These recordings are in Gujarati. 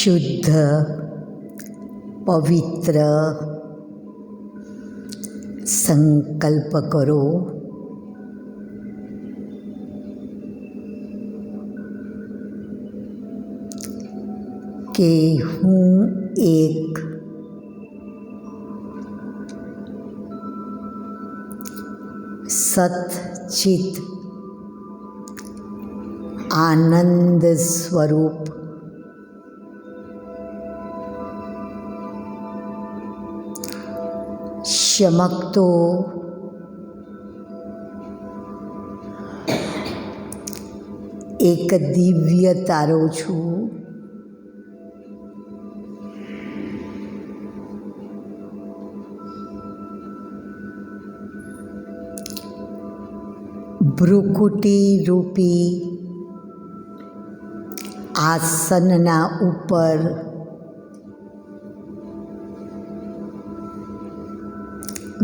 શુદ્ધ પવિત્ર સંકલ્પ કરો કે હું એક સતચિત આનંદ સ્વરૂપ ચમકતો એક દિવ્ય તારો છું. ભ્રુકુટી રૂપી આસનના ઉપર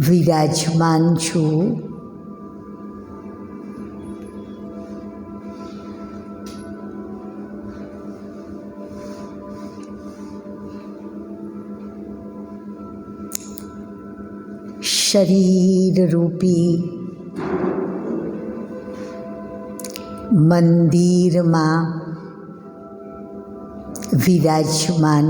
વિરાજમાન છું. શરીર રૂપી મંદિરમાં વિરાજમાન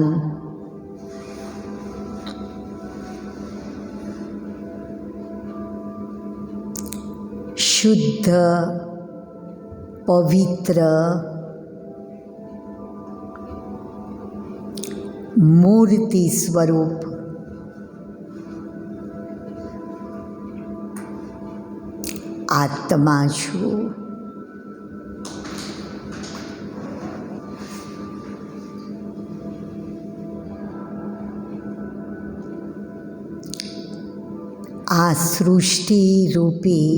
શુદ્ધ પવિત્ર મૂર્તિ સ્વરૂપ આત્મા છું. આ સૃષ્ટિ રૂપી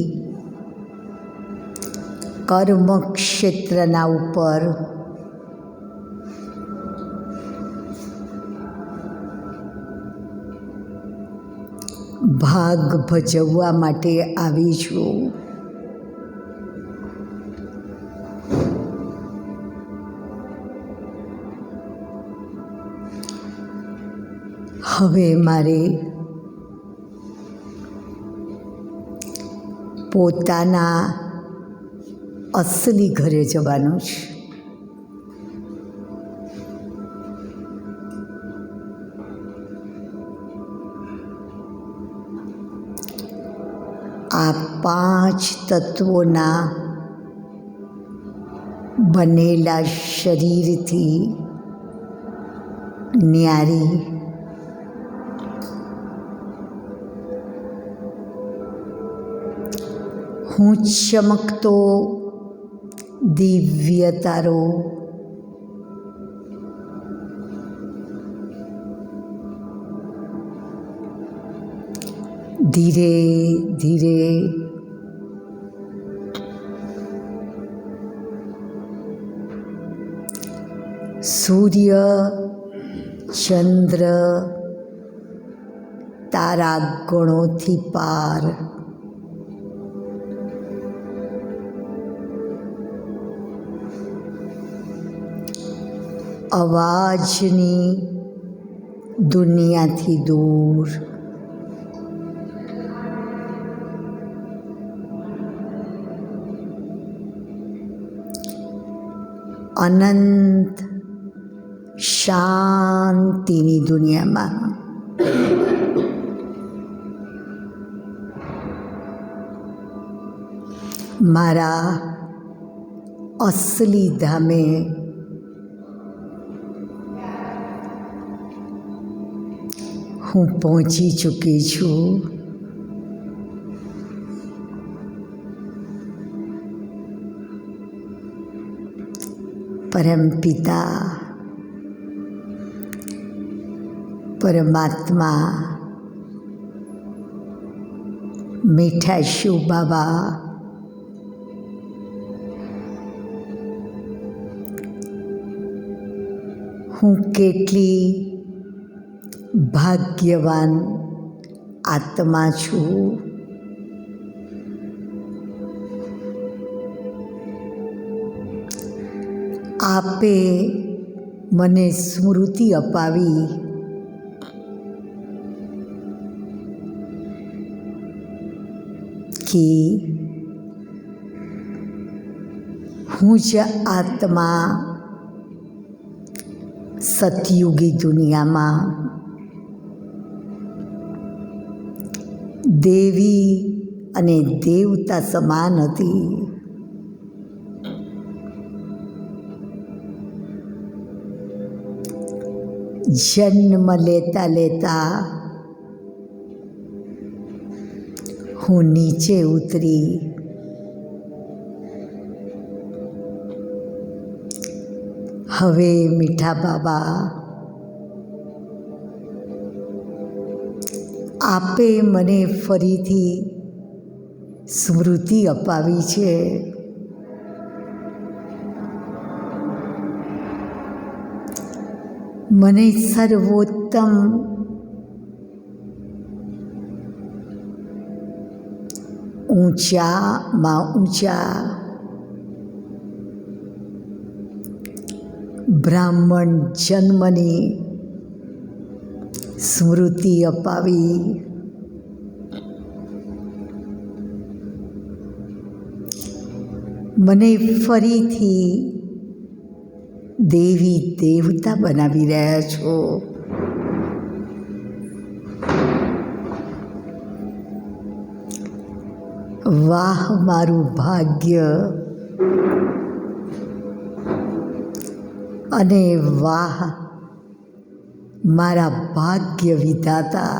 કર્મક્ષેત્રના ઉપર ભાગ ભજવવા માટે આવી છું. હવે મારે પોતાના અસલી ઘરે જવાનું છે. આ 5 તત્વોના બનેલા શરીરથી ન્યારી હું ચમકતો દિવ્ય તારો ધીરે ધીરે સૂર્ય, ચંદ્ર, તારા ગણોથી પાર, અવાજની દુનિયાથી દૂર, અનંત શાંતિની દુનિયામાં મારા અસલી ધામે હું પહોંચી ચૂકી છું. પરમપિતા પરમાત્મા મીઠા શિવ બાબા હું કેટલી ભાગ્યવાન આત્મા છું. આપે મને સ્મૃતિ અપાવી કે હું જ આત્મા સતયુગી દુનિયામાં દેવી અને દેવતા સમાન હતી. જન્મ લેતા લેતા હું નીચે ઉતરી હવે મીઠા બાબા આપે મને ફરીથી સ્મૃતિ અપાવી છે. મને સર્વોત્તમ ઊંચામાં ઊંચા બ્રાહ્મણ જન્મની સ્મૃતિ અપાવી. મને ફરીથી દેવી દેવતા બનાવી રહ્યા છો. વાહ મારું ભાગ્ય અને વાહ મારા ભાગ્ય વિધાતા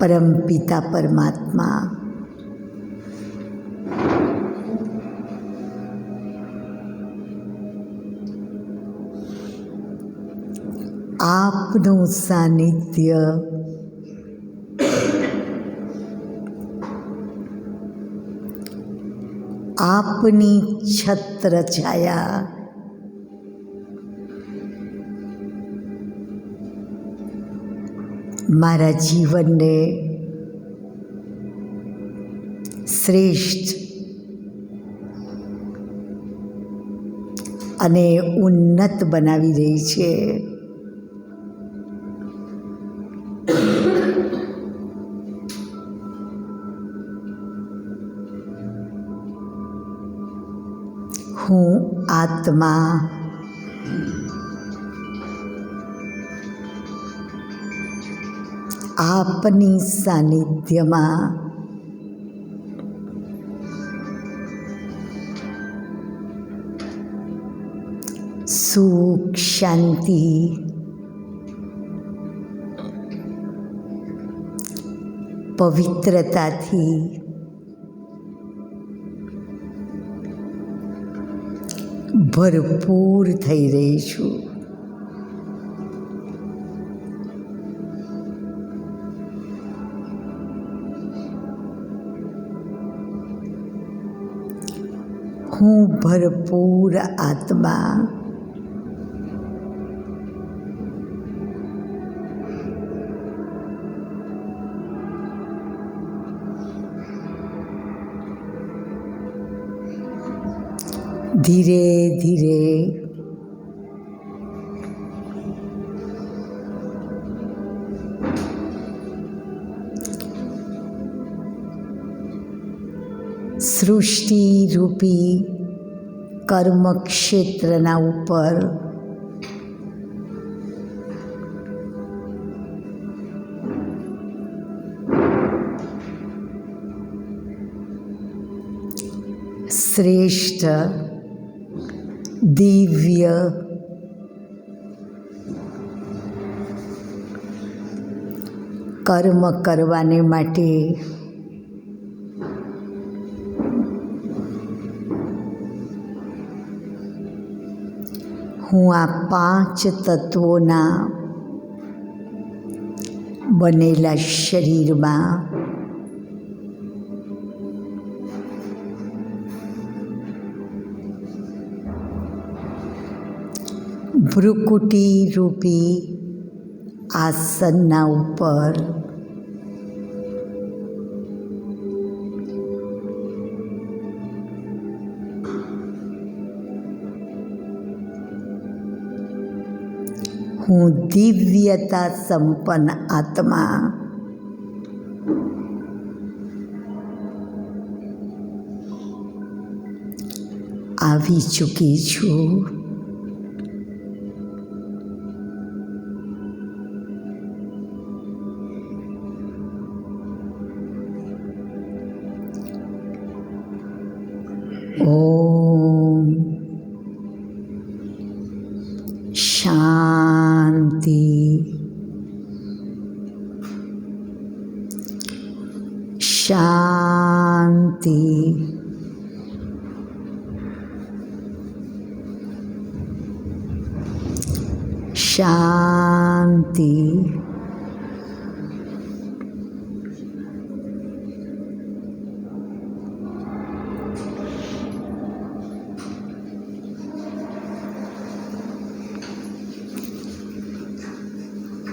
પરમપિતા પરમાત્મા. આપનું સાનિધ્ય આપની છત્ર છાયા મારા જીવનને શ્રેષ્ઠ અને ઉન્નત બનાવી રહી છે. હું આત્મા આપની સાનિધ્યમાં સુખ શાંતિ પવિત્રતાથી ભરપૂર થઈ રહી છું. હું ભરપૂર આત્મા ધીરે ધીરે સૃષ્ટિરૂપી કર્મક્ષેત્રના ઉપર શ્રેષ્ઠ દિવ્ય કર્મ કરવાને માટે હું આ 5 તત્વોના બનેલા શરીરમાં ભ્રુકુટી રૂપી આસનના ઉપર હું દિવ્યતા સંપન્ન આત્મા આવી ચૂકી છું. ઓમ શાંતિ શાંતિ શાંતિ.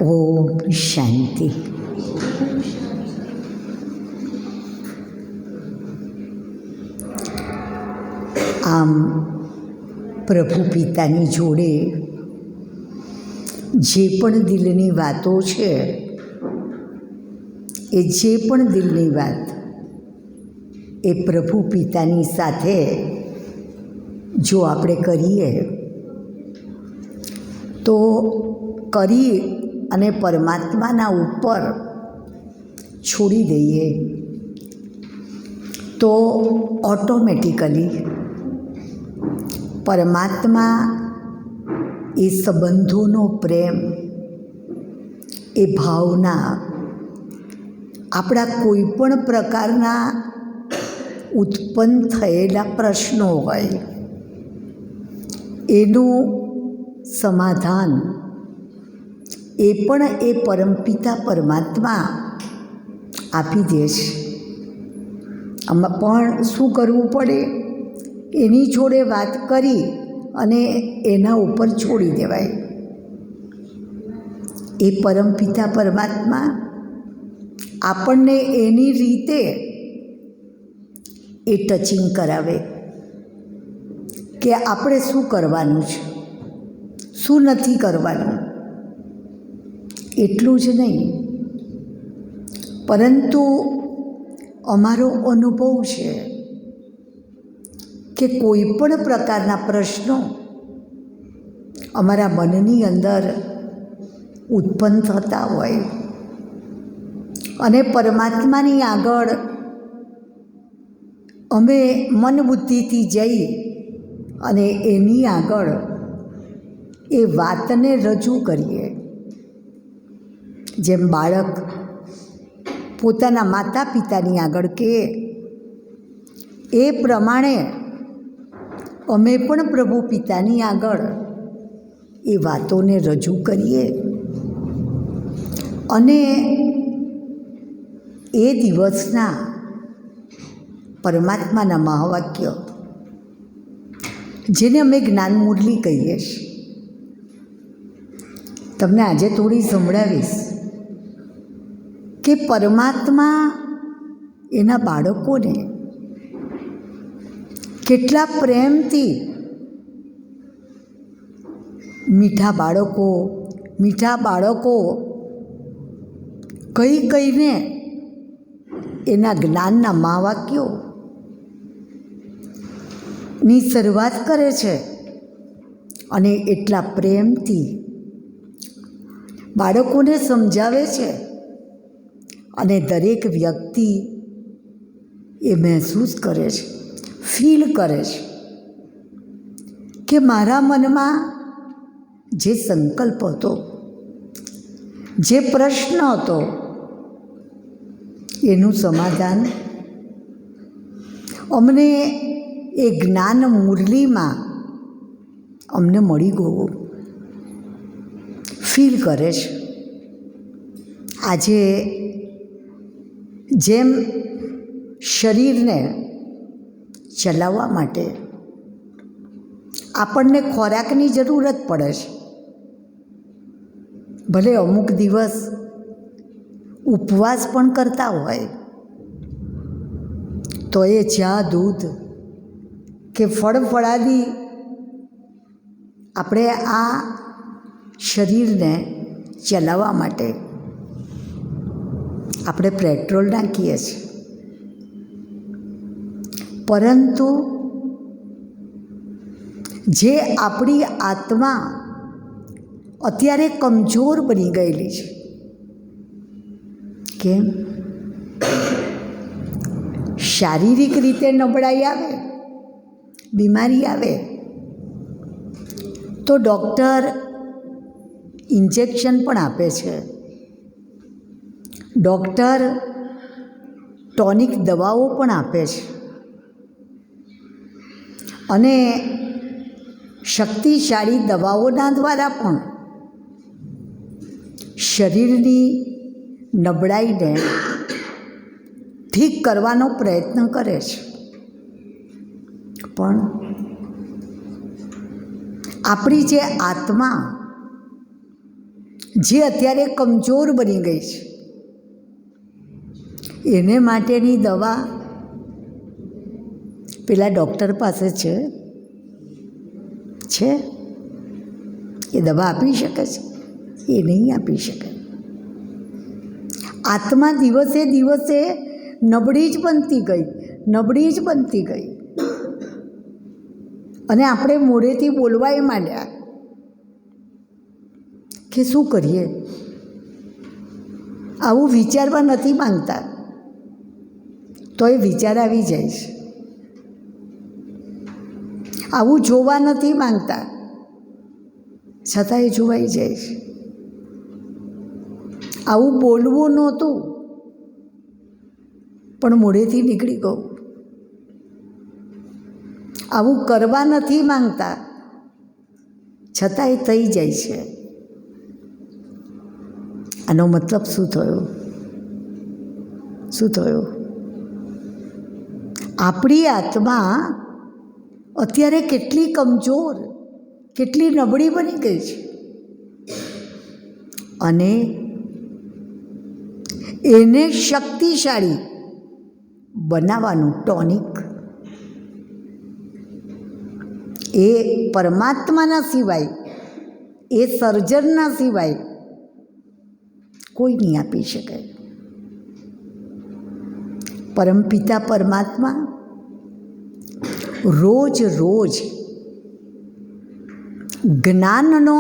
ઓમ શાંતિ. આમ પ્રભુ પિતાની જોડે જે પણ દિલની વાતો છે એ જે પણ દિલની વાત એ પ્રભુ પિતાની સાથે જો આપણે કરીએ તો કરી અને પરમાત્માના ઉપર છોડી દઈએ તો ઓટોમેટિકલી પરમાત્મા એ સંબંધોનો પ્રેમ એ ભાવના આપણા કોઈ પણ પ્રકારના ઉત્પન્ન થયેલા પ્રશ્નો હોય એનું સમાધાન એ પણ એ પરમપિતા પરમાત્મા આપી દે છે. આમાં પણ શું કરવું પડે? એની જોડે વાત કરી અને એના ઉપર છોડી દેવાય. એ પરમપિતા પરમાત્મા આપણને એની રીતે એ ટચિંગ કરાવે કે આપણે શું કરવાનું છે, શું નથી કરવાનું. એટલું જ નહીં, પરંતુ અમારો અનુભવ છે કે કોઈ પણ પ્રકારના પ્રશ્નો અમારા મનની અંદર ઉત્પન્ન થતા હોય અને પરમાત્માની આગળ અમે મન બુદ્ધિથી જઈ અને એની આગળ એ વાતને રજૂ કરીએ. જેમ બાળક પોતાના માતા પિતાની આગળ કહે એ પ્રમાણે અમે પણ પ્રભુ પિતાની આગળ એ વાતોને રજૂ કરીએ અને એ દિવસના પરમાત્માના મહાવાક્ય જેને અમે જ્ઞાન મુરલી કહીએ છીએ. તમને આજે થોડી સંભળાવીશ કે પરમાત્મા એના બાળકોને કેટલા પ્રેમથી મીઠા બાળકો કહીને એના જ્ઞાનના મહાવાક્યો ની શરૂઆત કરે છે અને એટલા પ્રેમથી બાળકોને સમજાવે છે અને દરેક વ્યક્તિ એ મહેસૂસ કરે છે, ફીલ કરે છે કે મારા મનમાં જે સંકલ્પ હતો, જે પ્રશ્ન હતો, એનું સમાધાન અમને એ જ્ઞાન મુરલીમાં અમને મળી ગયું, ફીલ કરે છે. આજે જેમ શરીરને ચલાવવા માટે આપણને ખોરાકની જરૂરત પડે છે, ભલે અમુક દિવસ ઉપવાસ પણ કરતા હોય તો એ ચા, દૂધ કે ફળફળાદી આપણે આ શરીરને ચલાવવા માટે આપણે પેટ્રોલ નાખીએ છીએ. પરંતુ જે આપણી આત્મા અત્યારે કમજોર બની ગયેલી છે, કેમ? શારીરિક રીતે નબળાઈ આવે, બીમારી આવે તો ડૉક્ટર ઇન્જેક્શન પણ આપે છે, ડૉક્ટર ટોનિક દવાઓ પણ આપે છે અને શક્તિશાળી દવાઓના દ્વારા પણ શરીરની નબળાઈને ઠીક કરવાનો પ્રયત્ન કરે છે. પણ આપણી જે આત્મા જે અત્યારે કમજોર બની ગઈ છે, એને માટેની દવા પેલા ડૉક્ટર પાસે છે, એ દવા આપી શકે છે? એ નહીં આપી શકે. આત્મા દિવસે દિવસે નબળી જ બનતી ગઈ અને આપણે મોઢેથી બોલવાય માંડ્યા કે શું કરીએ, આવું વિચારવા નથી માંગતા તો એ વિચાર આવી જાય છે, આવું જોવા નથી માંગતા છતાં એ જોવાઈ જાય છે, આવું બોલવું નહોતું પણ મોઢેથી નીકળી ગયું, આવું કરવા નથી માંગતા છતાં એ થઈ જાય છે. આનો મતલબ શું થયો? આપણી આત્મા અત્યારે કેટલી કમજોર, કેટલી નબળી બની ગઈ છે અને એને શક્તિશાળી બનાવવાનું ટોનિક એ પરમાત્માના સિવાય, એ સર્જનના સિવાય કોઈ નહીં આપી શકે. પરમપિતા પરમાત્મા રોજ જ્ઞાનનો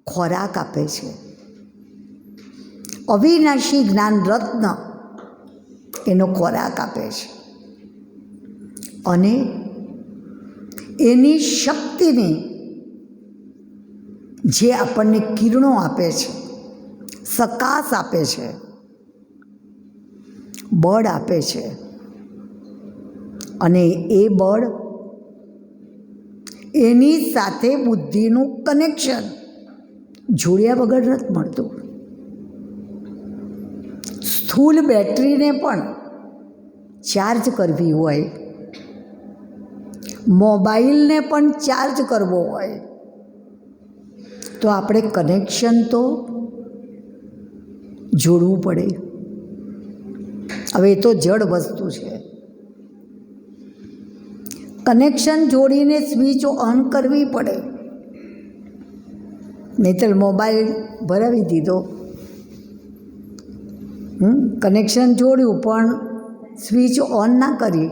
ખોરાક આપે છે, અવિનાશી જ્ઞાન રત્ન એનો ખોરાક આપે છે અને એની શક્તિની જે આપણને કિરણો આપે છે, સકાશ આપે છે, બળ આપે છે અને એ બળ એની સાથે બુદ્ધિનું કનેક્શન જોડ્યા વગર નથી મળતું. સ્થૂળ બેટરીને પણ ચાર્જ કરવી હોય મોબાઈલને પણ ચાર્જ કરવો હોય તો આપણે કનેક્શન તો જોડવું પડે. હવે એ તો જડ વસ્તુ છે. કનેક્શન જોડીને સ્વિચ ઓન કરવી પડે, નહીંતર મોબાઈલ ભરાવી દીધો, કનેક્શન જોડ્યું પણ સ્વિચ ઓન ના કરી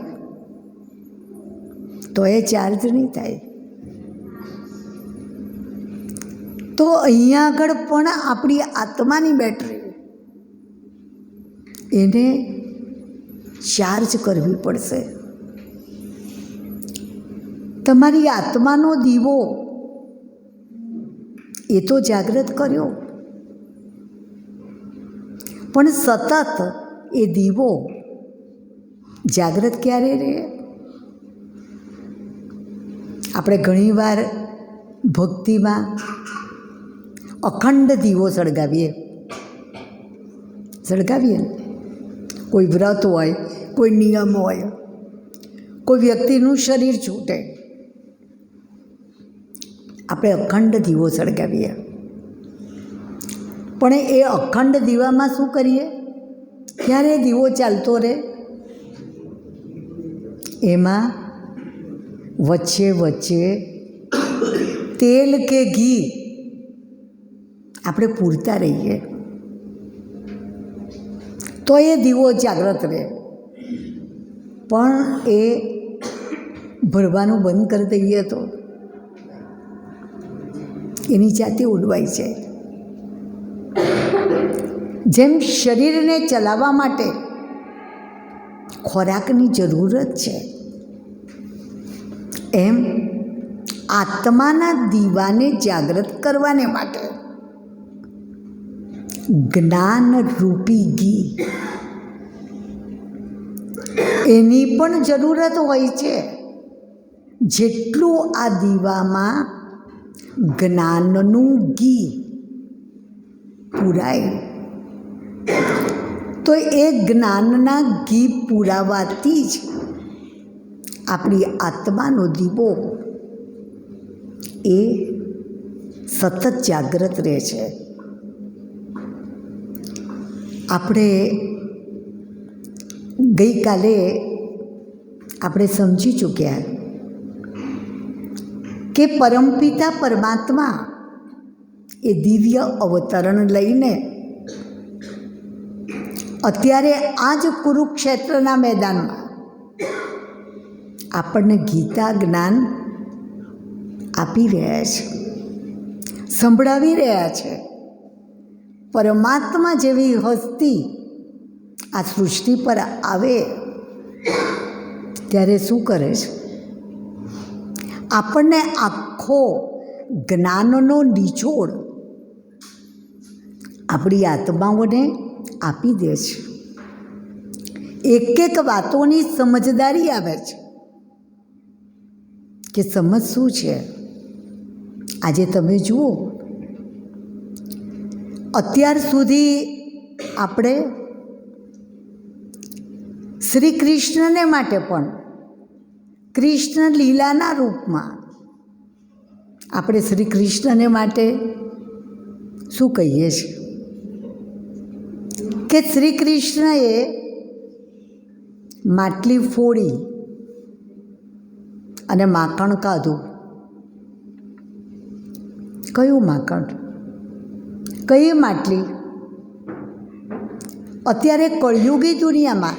તો એ ચાર્જ નહીં થાય. તો અહીંયા આગળ પણ આપણી આત્માની બેટરી એને ચાર્જ કરવી પડશે. તમારી આત્માનો દીવો એ તો જાગૃત કર્યો, પણ સતત એ દીવો જાગૃત ક્યારે રહે? આપણે ઘણીવાર ભક્તિમાં અખંડ દીવો સળગાવીએ ને. કોઈ વ્રત હોય, કોઈ નિયમ હોય, કોઈ વ્યક્તિનું શરીર છૂટે, આપણે અખંડ દીવો સળગાવીએ. પણ એ અખંડ દીવામાં શું કરીએ? ક્યારે દીવો ચાલતો રહે? એમાં વચ્ચે વચ્ચે તેલ કે ઘી આપણે પૂરતા રહીએ તો એ દીવો જાગ્રત રહે. પણ એ ભરવાનું બંધ કરી દઈએ તો એની જાતે ઉડવાઈ જાય. જેમ શરીરને ચલાવવા માટે ખોરાકની જરૂરત છે, એમ આત્માના દીવાને જાગૃત કરવાને માટે જ્ઞાનરૂપી ઘી એની પણ જરૂરત હોય છે. જેટલું આ દીવામાં જ્ઞાનનું ઘી પૂરાય તો એ જ્ઞાનના ઘી પૂરાવાથી જ આપણી આત્માનો દીવો એ સતત જાગૃત રહે છે. આપણે ગઈકાલે આપણે સમજી ચૂક્યા કે પરમપિતા પરમાત્મા એ દિવ્ય અવતરણ લઈને અત્યારે આ જ કુરુક્ષેત્રના મેદાનમાં આપણને ગીતા જ્ઞાન આપી રહ્યા છે, સંભળાવી રહ્યા છે. પરમાત્મા જેવી હસ્તી આ સૃષ્ટિ પર આવે ત્યારે શું કરે છે? આપણને આખો જ્ઞાનનો નિચોડ આપણી આત્માઓને આપી દે છે. એક એક વાતોની સમજદારી આવે છે કે સમજ શું છે. આજે તમે જુઓ, અત્યાર સુધી આપણે શ્રી કૃષ્ણને માટે પણ કૃષ્ણ લીલાના રૂપમાં આપણે શ્રી કૃષ્ણને માટે શું કહીએ છીએ કે શ્રી કૃષ્ણએ માટલી ફોડી અને માખણ કાઢું. કયું માખણ? કઈ માટલી? અત્યારે કળયુગી દુનિયામાં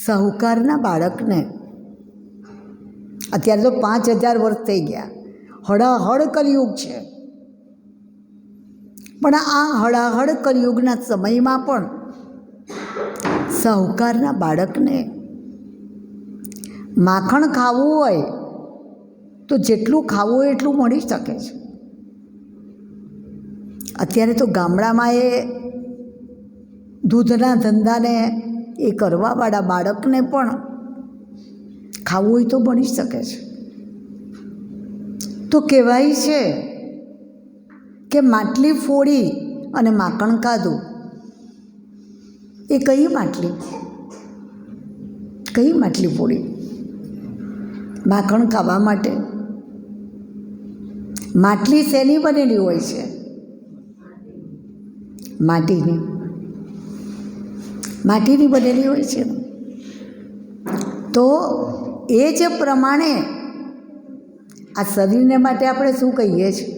સાહુકારના બાળકને, અત્યારે તો 5000 વર્ષ થઈ ગયા, હળાહળ કલયુગ છે, પણ આ હળાહળ કલયુગના સમયમાં પણ સાહુકારના બાળકને માખણ ખાવું હોય તો જેટલું ખાવું હોય એટલું મળી શકે છે. અત્યારે તો ગામડામાં એ દૂધના ધંધાને એ કરવાવાળા બાળકને પણ ખાવું હોય તો બની શકે છે. તો કહેવાય છે કે માટલી ફોડી અને માખણ ખાધું. એ કઈ માટલી? કઈ માટલી ફોડી? માખણ ખાવા માટે માટલી શેની બનેલી હોય છે? માટીની બનેલી હોય છે. તો એ જ પ્રમાણે આ શરીરને માટે આપણે શું કહીએ છીએ?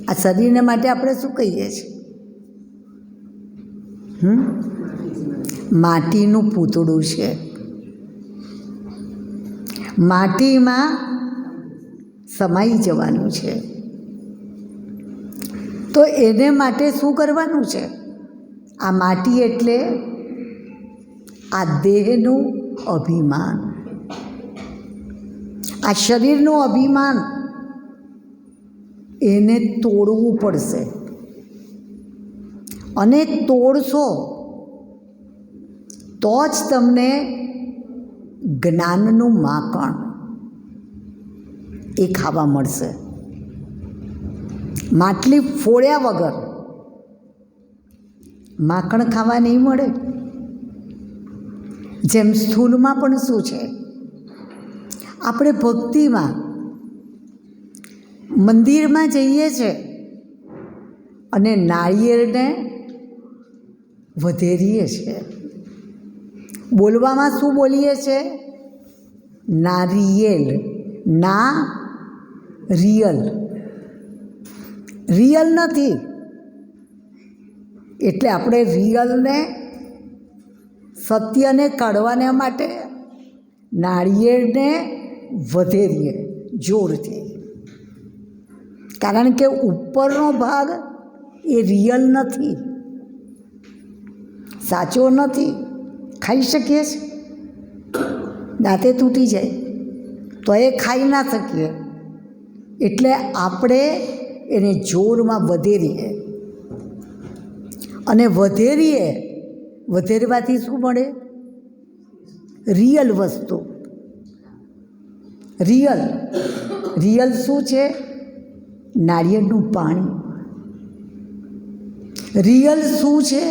આ શરીરને માટે આપણે શું કહીએ છીએ? માટીનું પૂતળું છે. માટીમાં સમાઈ જવાનું છે. તો એને માટે શું કરવાનું છે? આ માટી એટલે આ દેહનું અભિમાન, આ શરીરનું અભિમાન, એને તોડવું પડશે. અને તોડશો તો જ તમને જ્ઞાનનું માખણ એ ખાવા મળશે. માટલી ફોડ્યા વગર માખણ ખાવા નહીં મળે. જેમ સ્થૂળમાં પણ શું છે? આપણે ભક્તિમાં મંદિરમાં જઈએ છીએ અને નાળિયેરને વધેરીએ છીએ. બોલવામાં શું બોલીએ છીએ? નારિયેલ, ના રિયલ. રિયલ નથી. એટલે આપણે રિયલને, સત્યને કાઢવાને માટે નાળિયેરને વધેરીએ જોરથી. કારણ કે ઉપરનો ભાગ એ રિયલ નથી, સાચો નથી. ખાઈ શકીએ છીએ, દાંતે તૂટી જાય તો એ ખાઈ ના શકીએ. એટલે આપણે એને જોરમાં વધેરીએ. અને વધેરવાથી શું મળે? રિયલ વસ્તુ. રિયલ શું છે? નાળિયેરનું પાણી. રિયલ શું છે?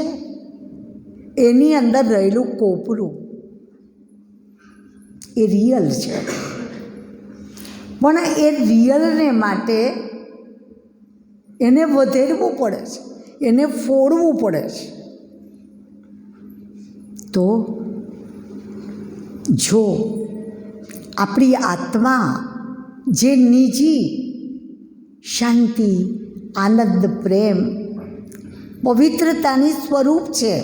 એની અંદર રહેલું કોપરું એ રિયલ છે. પણ એ રિયલને માટે એને વધેરવું પડે છે, એને ફોડવું પડે છે. તો જો આપણી આત્મા જે નિજી શાંતિ, આનંદ, પ્રેમ, પવિત્રતાની સ્વરૂપ છે,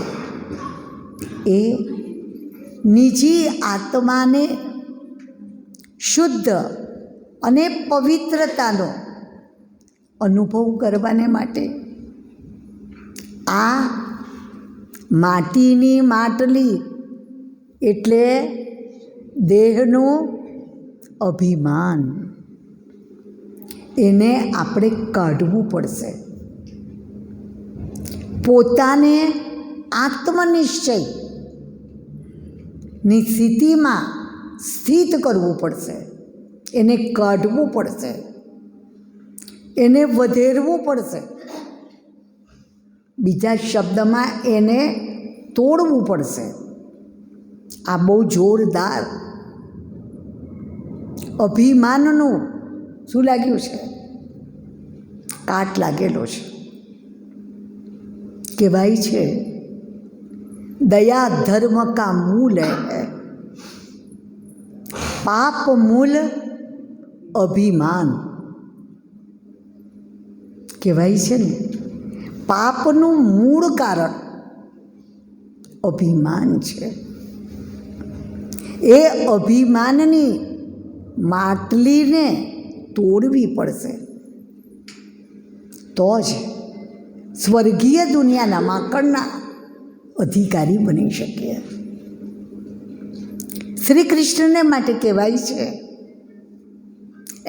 એ નિજી આત્માને શુદ્ધ અને પવિત્રતાનો અનુભવ કરવાને માટે આ માટીની માટલી એટલે દેહનું અભિમાન, એને આપણે કાઢવું પડશે. પોતાને આત્મનિશ્ચયની સ્થિતિમાં સ્થિત કરવું પડશે. એને કાઢવું પડશે, એને વધેરવું પડશે. બીજા શબ્દમાં એને તોડવું પડશે. આ બહુ જોરદાર અભિમાનનું શું લાગ્યું છે? કાટ લાગેલો છે. કહેવાય છે દયા ધર્મ કા મૂલ હૈ, પાપ મૂલ અભિમાન. કહેવાય છે ને, પાપનું મૂળ કારણ અભિમાન છે. એ અભિમાનની માટલીને તોડવી પડશે તો જ સ્વર્ગીય દુનિયાના માખણના અધિકારી બની શકીએ. શ્રી કૃષ્ણને માટે કહેવાય છે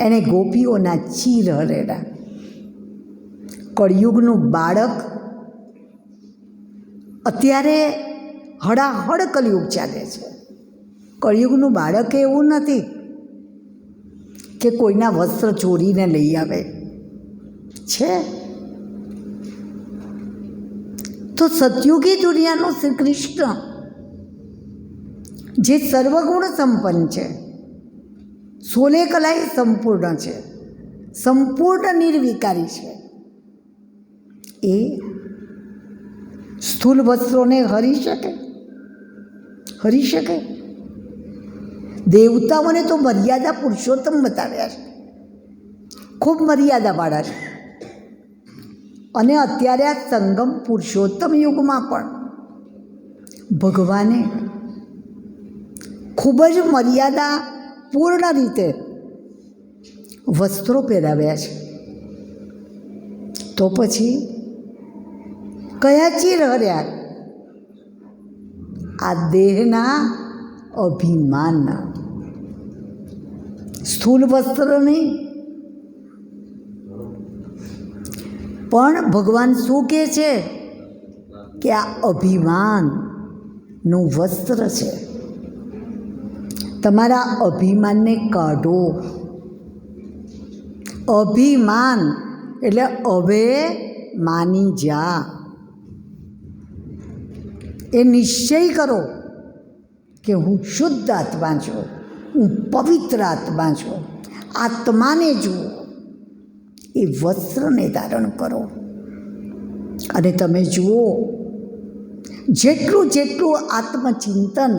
એણે ગોપીઓના ચીર હરેલા. કળિયુગનું બાળક, અત્યારે હળાહળ કળિયુગ ચાલે છે. કળિયુગનું બાળક એવું નથી કે કોઈના વસ્ત્ર ચોરીને લઈ આવે છે. તો સતયુગી દુનિયાનો શ્રી કૃષ્ણ જે સર્વગુણ સંપન્ન છે, સોલે કલા એ સંપૂર્ણ છે, સંપૂર્ણ નિર્વિકારી છે. એ સ્થૂલ વસ્ત્રોને હરી શકે? હરી શકે? દેવતાઓને તો મર્યાદા પુરુષોત્તમ બતાવ્યા છે, ખૂબ મર્યાદાવાળા છે. અને અત્યારે આ સંગમ પુરુષોત્તમ યુગમાં પણ ભગવાને ખૂબ જ મર્યાદા પૂર્ણ રીતે વસ્ત્રો પહેરાવ્યા છે. તો પછી કયા ચીર હર્યા? આ દેહના અભિમાનના. સ્થૂલ વસ્ત્ર નહીં, પણ ભગવાન શું કહે છે કે આ અભિમાનનું વસ્ત્ર છે. તમારા અભિમાનને કાઢો. અભિમાન એટલે હવે માની જા. એ નિશ્ચય કરો કે હું શુદ્ધ આત્મા છું, હું પવિત્ર આત્મા છું. આત્માને જુઓ, એ વસ્ત્રને ધારણ કરો. અને તમે જુઓ, જેટલું જેટલું આત્મચિંતન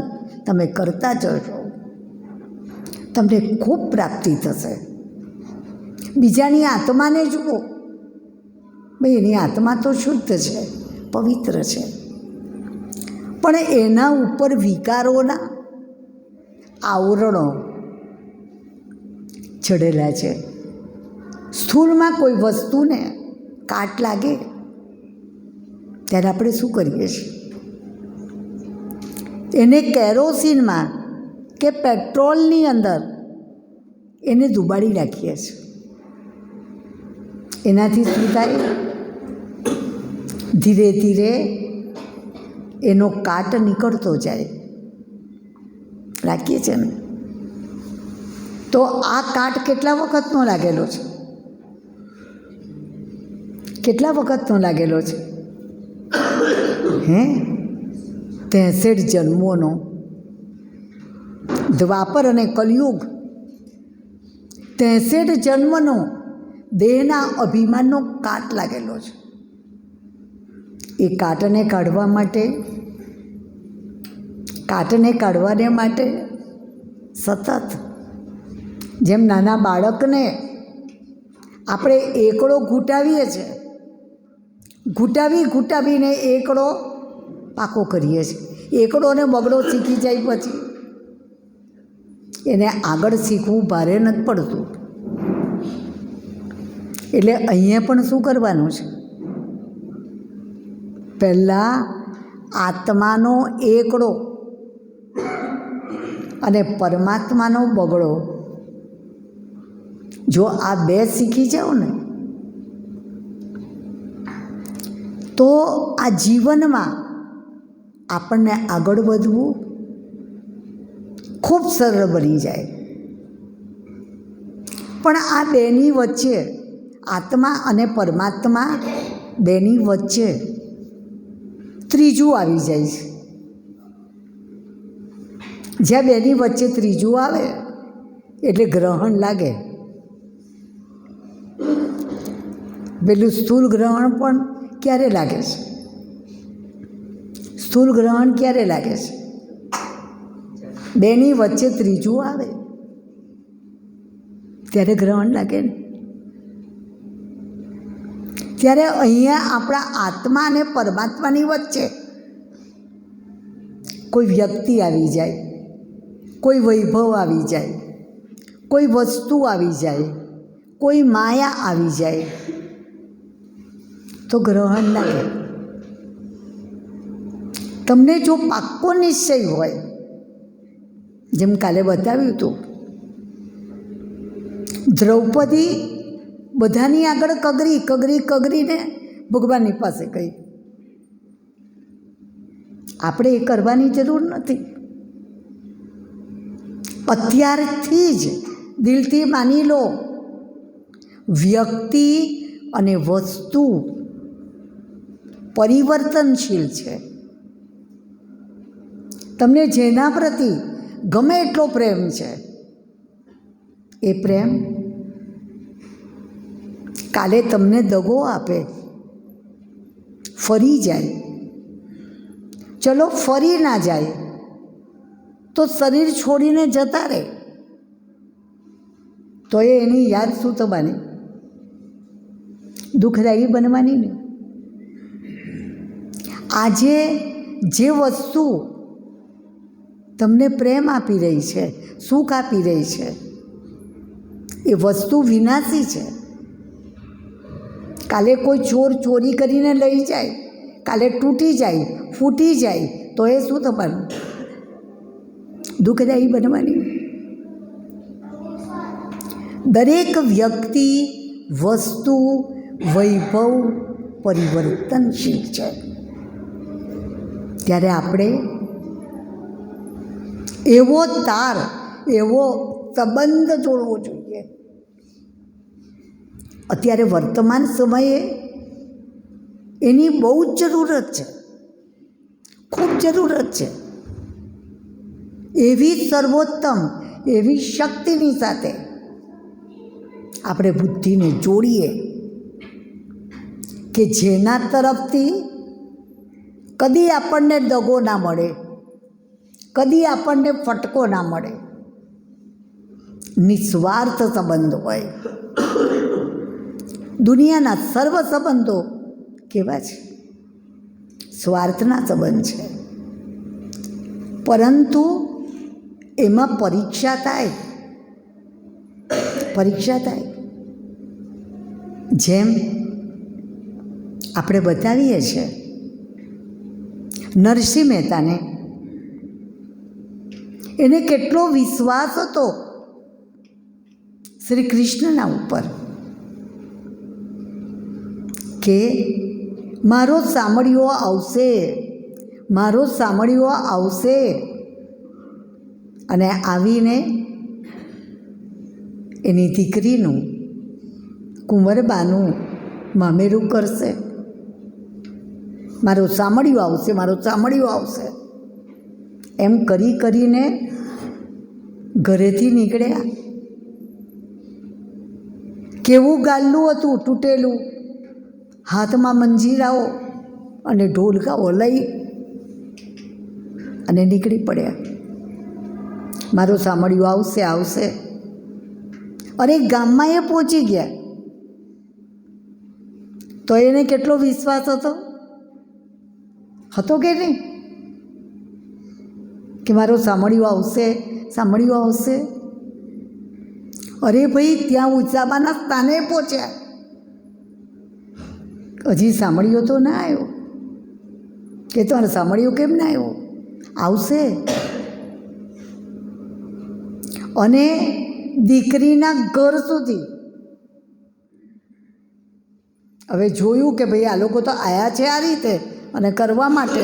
તમે કરતા જશો, તમને ખૂબ પ્રાપ્તિ થશે. બીજાની આત્માને જુઓ, ભાઈ એની આત્મા તો શુદ્ધ છે, પવિત્ર છે, પણ એના ઉપર વિકારોના આવરણો ચડેલા છે. સ્થૂળમાં કોઈ વસ્તુને કાટ લાગે ત્યારે આપણે શું કરીએ છીએ? એને કેરોસીનમાં કે પેટ્રોલની અંદર એને ડુબાડી નાખીએ છીએ. એનાથી શું થાય? ધીરે ધીરે એનો કાટ નીકળતો જાય. રાખીએ છીએ ને, તો આ કાટ કેટલા વખતનો લાગેલો છે? કેટલા વખતનો લાગેલો છે? 63 જન્મોનો. દ્વાપર અને કલયુગ, 63 જન્મનો દેહના અભિમાનનો કાટ લાગેલો છે. એ કાટને કાઢવાને માટે સતત, જેમ નાના બાળકને આપણે એકડો ઘૂંટાવીએ છીએ, ઘૂંટાવીને એકડો પાકો કરીએ છીએ. એકડો ને બગડો શીખી જાય પછી એને આગળ શીખવું ભારે નથી પડતું. એટલે અહીંયા પણ શું કરવાનું છે? પહેલાં આત્માનો એકડો અને પરમાત્માનો બગડો, જો આ બે શીખી જાઓ ને, તો આ જીવનમાં આપણને આગળ વધવું ખૂબ સરળ બની જાય. પણ આ બેની વચ્ચે, આત્મા અને પરમાત્મા બેની વચ્ચે ત્રીજું આવી જાય છે. જ્યાં બેની વચ્ચે ત્રીજું આવે એટલે ગ્રહણ લાગે. પેલું સ્થૂળ ગ્રહણ પણ ક્યારે લાગે છે? સ્થૂળ ગ્રહણ ક્યારે લાગે છે? બેની વચ્ચે ત્રીજું આવે ત્યારે ગ્રહણ લાગે ને. ત્યારે અહીંયા આપણા આત્મા અને પરમાત્માની વચ્ચે કોઈ વ્યક્તિ આવી જાય, કોઈ વૈભવ આવી જાય, કોઈ વસ્તુ આવી જાય, કોઈ માયા આવી જાય તો ગ્રહણ લાગે. તમને જો પાક્કો નિશ્ચય હોય, જેમ કાલે બતાવ્યું હતું, દ્રૌપદી બધાની આગળ કગરીને ભગવાનની પાસે ગઈ. આપણે એ કરવાની જરૂર નથી. અત્યારથી જ દિલથી માની લો, વ્યક્તિ અને વસ્તુ પરિવર્તનશીલ છે. તમને જેના પ્રતિ ગમે એટલો પ્રેમ છે, એ પ્રેમ કાલે તમને દગો આપે, ફરી જાય, ચલો ફરી ના જાય તો શરીર છોડીને જતા રહે તો એની યાદ શું થવાની? દુઃખદાયી બનવાની ને. આજે જે વસ્તુ તમને પ્રેમ આપી રહી છે, સુખ આપી રહી છે, એ વસ્તુ વિનાશી છે. કાલે કોઈ ચોર ચોરી કરીને લઈ જાય, કાલે તૂટી જાય, ફૂટી જાય તો એ શું થવાનું? દુઃખદાયી બનવાની. દરેક વ્યક્તિ, વસ્તુ, વૈભવ પરિવર્તનશીલ છે. ત્યારે આપણે એવો તાર, એવો સંબંધ જોડવો જોઈએ. અત્યારે વર્તમાન સમયે એની બહુ જ જરૂરત છે, ખૂબ જરૂરત છે. એવી સર્વોત્તમ, એવી શક્તિની સાથે આપણે બુદ્ધિને જોડીએ કે જેના તરફથી કદી આપણને દગો ના મળે, કદી આપણને ફટકો ના મળે. નિસ્વાર્થ સંબંધ હોય. દુનિયાના સર્વ સંબંધો કેવા છે? સ્વાર્થના સંબંધ છે. પરંતુ એમાં પરીક્ષા થાય, પરીક્ષા થાય. જેમ આપણે બતાવીએ છીએ નરસિંહ મહેતાને, એને કેટલો વિશ્વાસ હતો શ્રી કૃષ્ણના ઉપર કે મારો સામળીઓ આવશે, મારો સામળીઓ આવશે અને આવીને એની દીકરીનું, કુંવરબાનું મામેરું કરશે. મારો સામળીઓ આવશે, મારો સામળીઓ આવશે એમ કરી કરીને ઘરેથી નીકળ્યા. કેવું ગાલ્લું હતું, તૂટેલું, હાથમાં મંજીરાઓ અને ઢોલકાઓ લઈ અને નીકળી પડ્યા. મારો સામળીઓ આવશે, આવશે. અરે ગામમાં એ પહોંચી ગયા તો એને કેટલો વિશ્વાસ હતો, હતો કે નહીં? કે મારો સામળીઓ આવશે, સામળીઓ આવશે. અરે ભાઈ, ત્યાં ઉંચાબાના સ્થાને પહોંચ્યા, હજી સામળીઓ તો ના આવ્યો. કે તો સામળીઓ કેમ ના આવ્યો? આવશે. અને દીકરીના ઘર સુધી હવે જોયું કે ભાઈ આ લોકો તો આવ્યા છે આ રીતે અને કરવા માટે,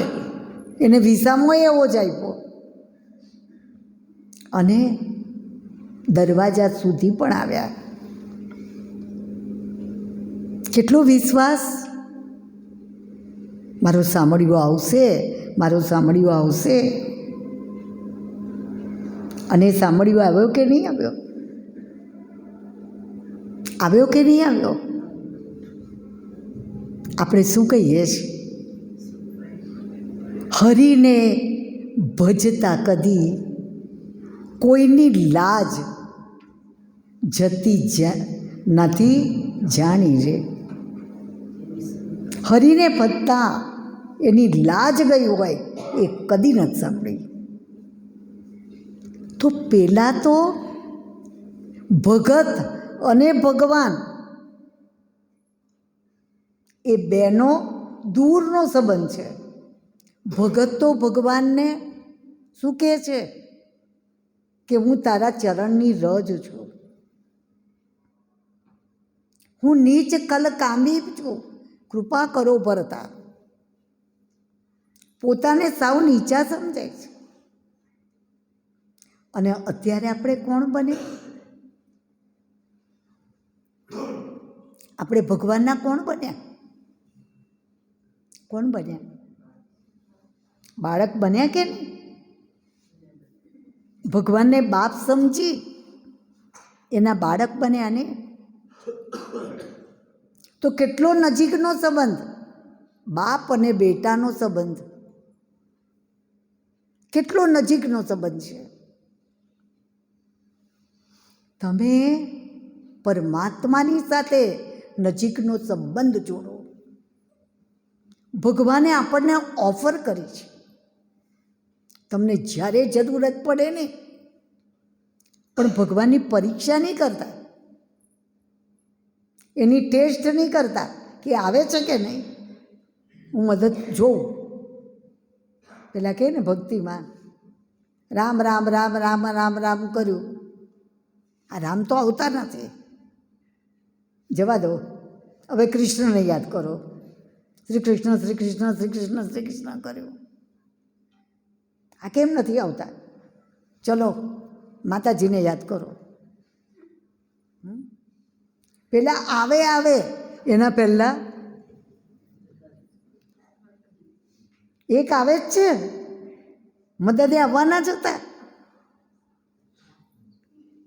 એને વિસામો એવો જ આપ્યો અને દરવાજા સુધી પણ આવ્યા. કેટલો વિશ્વાસ! મારો સામળીઓ આવશે, મારો સામળીઓ આવશે. અને સામળીઓ આવ્યો કે નહીં આવ્યો? આવ્યો કે નહીં આવ્યો? આપણે શું કહીએ છીએ? હરીને ભજતા કદી કોઈની લાજ જતી નથી જાણી રે. હરીને ભજતા એની લાજ ગઈ હોય એ કદી નથી સાંભળી. તો પહેલાં તો ભગત અને ભગવાન એ બેનો દૂરનો સંબંધ છે. ભગત તો ભગવાનને શું કહે છે કે હું તારા ચરણની રજ છું, હું નીચ કલ કામી છું, કૃપા કરો ભરતા. પોતાને સાવ નીચા સમજાય છે. અને અત્યારે આપણે કોણ બને? આપણે ભગવાનના કોણ બન્યા? કોણ બન્યા? બાળક બન્યા કે નહીં? ભગવાનને બાપ સમજી એના બાળક બન્યા ને, તો કેટલો નજીકનો સંબંધ, બાપ અને બેટાનો સંબંધ કેટલો નજીકનો સંબંધ છે. તમે પરમાત્માની સાથે નજીકનો સંબંધ જોડો. ભગવાને આપણને ઓફર કરી છે, તમને જ્યારે જરૂરત પડે ને, પણ ભગવાનની પરીક્ષા નહીં કરતા, એની ટેસ્ટ નહીં કરતા કે આવે છે કે નહીં, હું મદદ જોઉં. પેલા કહે ને ભક્તિમાં, રામ રામ રામ રામ રામ રામ કર્યું, આ રામ તો આવતા નથી, જવા દો, હવે કૃષ્ણને યાદ કરો. શ્રી કૃષ્ણ શ્રી કૃષ્ણ શ્રી કૃષ્ણ શ્રી કૃષ્ણ કર્યું, આ કેમ નથી આવતા? ચલો માતાજીને યાદ કરો. પેલા આવે એના પહેલા એક આવે જ છે, મદદે આવવાના જ હતા,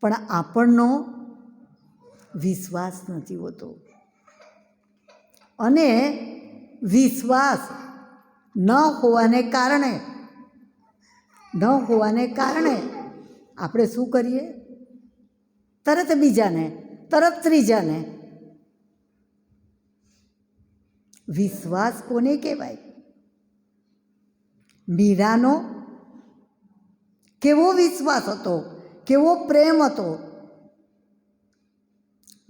પણ આપણનો વિશ્વાસ નથી હોતો. અને વિશ્વાસ ન હોવાને કારણે આપણે શું કરીએ? તરત બીજાને, તરત ત્રીજાને. વિશ્વાસ કોને કહેવાય? મીરાનો કેવો વિશ્વાસ હતો, કેવો પ્રેમ હતો.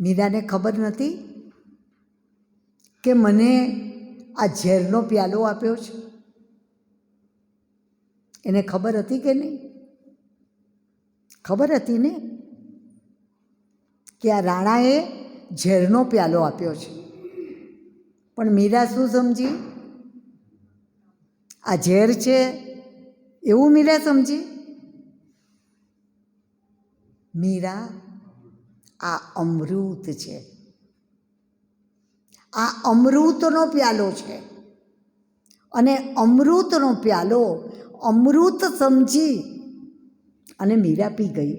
મીરાને ખબર નથી કે મને આ ઝેરનો પ્યાલો આપ્યો છે? એને ખબર હતી કે નહીં? ખબર હતી ને કે આ રાણાએ ઝેરનો પ્યાલો આપ્યો છે. પણ મીરા શું સમજી? આ ઝેર છે એવું મીરા સમજી? મીરા, આ અમૃત છે, આ અમૃતનો પ્યાલો છે. અને અમૃતનો પ્યાલો અમૃત સમજી અને મીરા પી ગઈ.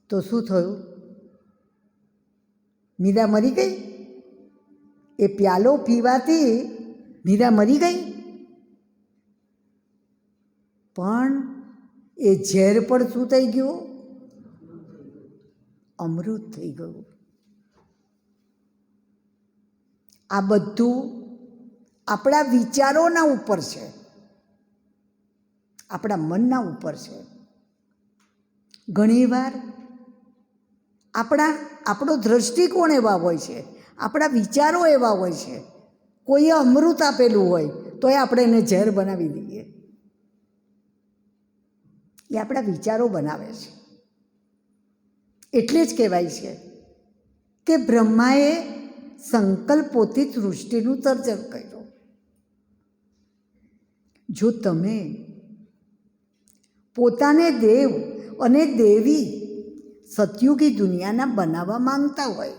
તો શું થયું? મીરા મરી ગઈ? એ પ્યાલો પીવાથી મીરા મરી ગઈ? પણ એ ઝેર પણ શું થઈ ગયું? અમૃત થઈ ગયું. આ બધું આપણા વિચારોના ઉપર છે, આપણા મનના ઉપર છે. ઘણીવાર આપણો દૃષ્ટિકોણ એવા હોય છે, આપણા વિચારો એવા હોય છે, કોઈએ અમૃત આપેલું હોય તોય આપણે એને ઝેર બનાવી દઈએ. એ આપણા વિચારો બનાવે છે. એટલે જ કહેવાય છે કે બ્રહ્માએ સંકલ્પોથી સૃષ્ટિનું સર્જન કર્યું. જો તમે પોતાને દેવ અને દેવી સતયુગી દુનિયાના બનાવવા માંગતા હોય,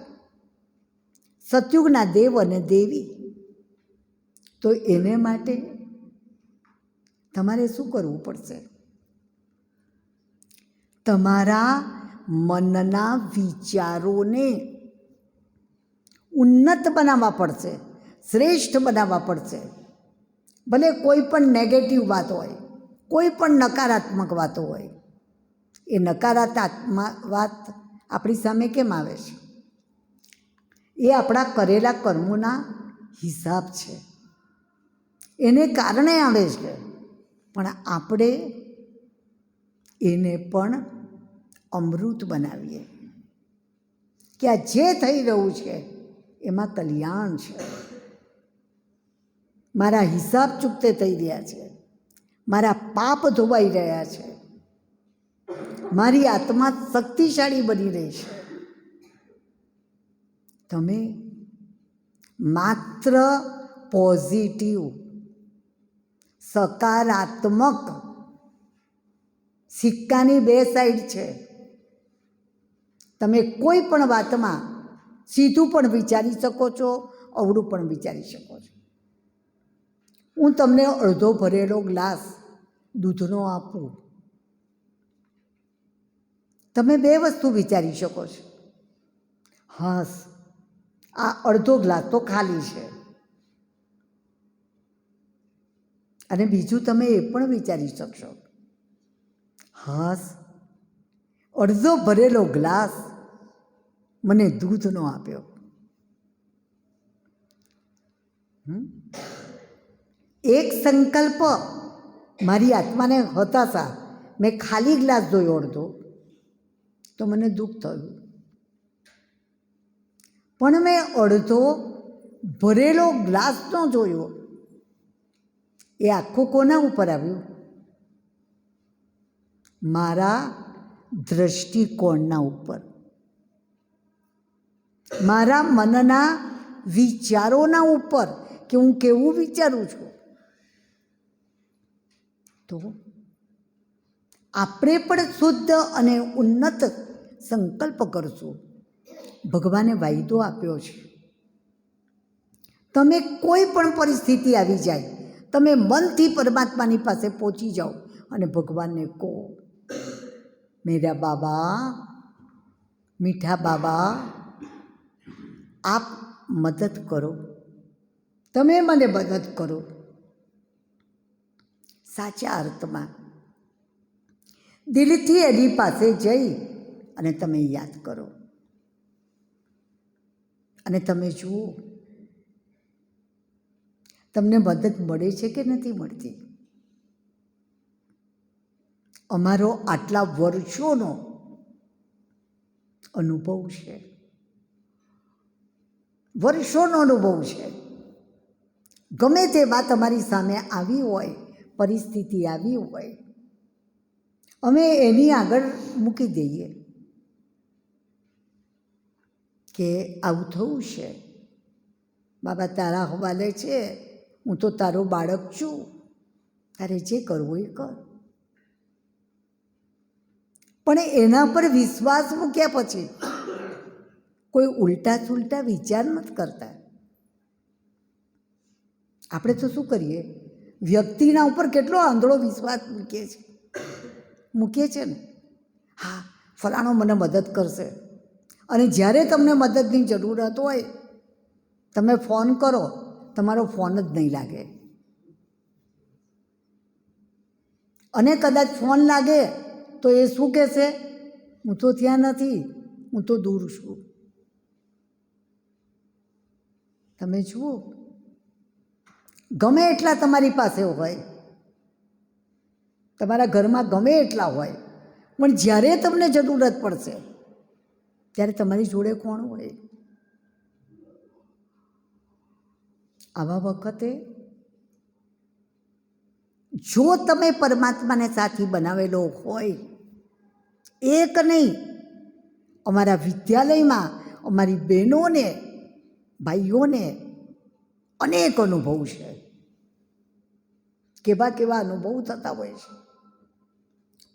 સતયુગના દેવ અને દેવી, તો એને માટે તમારે શું કરવું પડશે? તમારા મનના વિચારોને ઉન્નત બનાવવા પડશે, શ્રેષ્ઠ બનાવવા પડશે. ભલે કોઈ પણ નેગેટિવ વાત હોય, કોઈ પણ નકારાત્મક વાતો હોય, એ નકારાત્મક વાત આપણી સામે કેમ આવે છે? એ આપણા કરેલા કર્મોના હિસાબ છે, એને કારણે આવે છે. પણ આપણે એને પણ અમૃત બનાવીએ કે આ જે થઈ રહ્યું છે એમાં કલ્યાણ છે, મારા હિસાબ ચૂકતે થઈ રહ્યા છે, મારા પાપ ધોવાઈ રહ્યા છે, મારી આત્મા શક્તિશાળી બની રહી છે. તમે માત્ર પોઝિટિવ, સકારાત્મક, સિક્કાની બે સાઈડ છે. તમે કોઈ પણ વાતમાં સીધું પણ વિચારી શકો છો, અવળું પણ વિચારી શકો છો. હું તમને અડધો ભરેલો ગ્લાસ દૂધનો આપું, તમે બે વસ્તુ વિચારી શકો છો. હાસ, આ અડધો ગ્લાસ તો ખાલી છે. અને બીજું તમે એ પણ વિચારી શકશો, હાસ, અડધો ભરેલો ગ્લાસ મને દૂધનો આપ્યો. એક સંકલ્પ મારી આત્માને હતાશા, મેં ખાલી ગ્લાસ જોયો અડધો તો મને દુઃખ થયું. પણ મેં અડધો ભરેલો ગ્લાસ ન જોયો. એ આખું કોના ઉપર આવ્યું? મારા દ્રષ્ટિકોણના ઉપર, મારા મનના વિચારોના ઉપર, કે હું કેવું વિચારું છું. તો આપણે પણ શુદ્ધ અને ઉન્નત સંકલ્પ કરશું. ભગવાને વાયદો આપ્યો છે, તમે કોઈ પણ પરિસ્થિતિ આવી જાય, તમે મનથી પરમાત્માની પાસે પહોંચી જાઓ અને ભગવાનને કહો, મેરા બાબા, મીઠા બાબા, આપ મદદ કરો, તમે મને મદદ કરો. સાચા અર્થમાં દિલથી એની પાસે જઈ અને તમે યાદ કરો, અને તમે જુઓ તમને મદદ મળે છે કે નથી મળતી. અમારો આટલા વર્ષોનો અનુભવ છે, વર્ષોનો અનુભવ છે. ગમે તે વાત અમારી સામે આવી હોય, પરિસ્થિતિ આવી હોય, અમે એની આગળ મૂકી દઈએ કે આવું થયું છે, બાબા તારા હવાલે છે, હું તો તારો બાળક છું, તારે જે કરવું એ કર. પણ એના પર વિશ્વાસ મૂક્યા પછી કોઈ ઉલટા સુલટા વિચાર નથી કરતા. આપણે તો શું કરીએ, વ્યક્તિના ઉપર કેટલો આંધળો વિશ્વાસ મૂકીએ છે ને. હા, ફલાણો મને મદદ કરશે, અને જ્યારે તમને મદદની જરૂરત હોય તમે ફોન કરો, તમારો ફોન જ નહીં લાગે. અને કદાચ ફોન લાગે તો એ શું કહેશે? હું તો ત્યાં નથી, હું તો દૂર છું. તમે જુઓ, ગમે એટલા તમારી પાસે હોય, તમારા ઘરમાં ગમે એટલા હોય, પણ જ્યારે તમને જરૂરત પડશે ત્યારે તમારી જોડે કોણ હોય? આવા વખતે જો તમે પરમાત્માને સાથી બનાવેલો હોય, એક નહીં, અમારા વિદ્યાલયમાં અમારી બહેનોને ભાઈઓને અનેક અનુભવ છે. કેવા કેવા અનુભવ થતા હોય છે.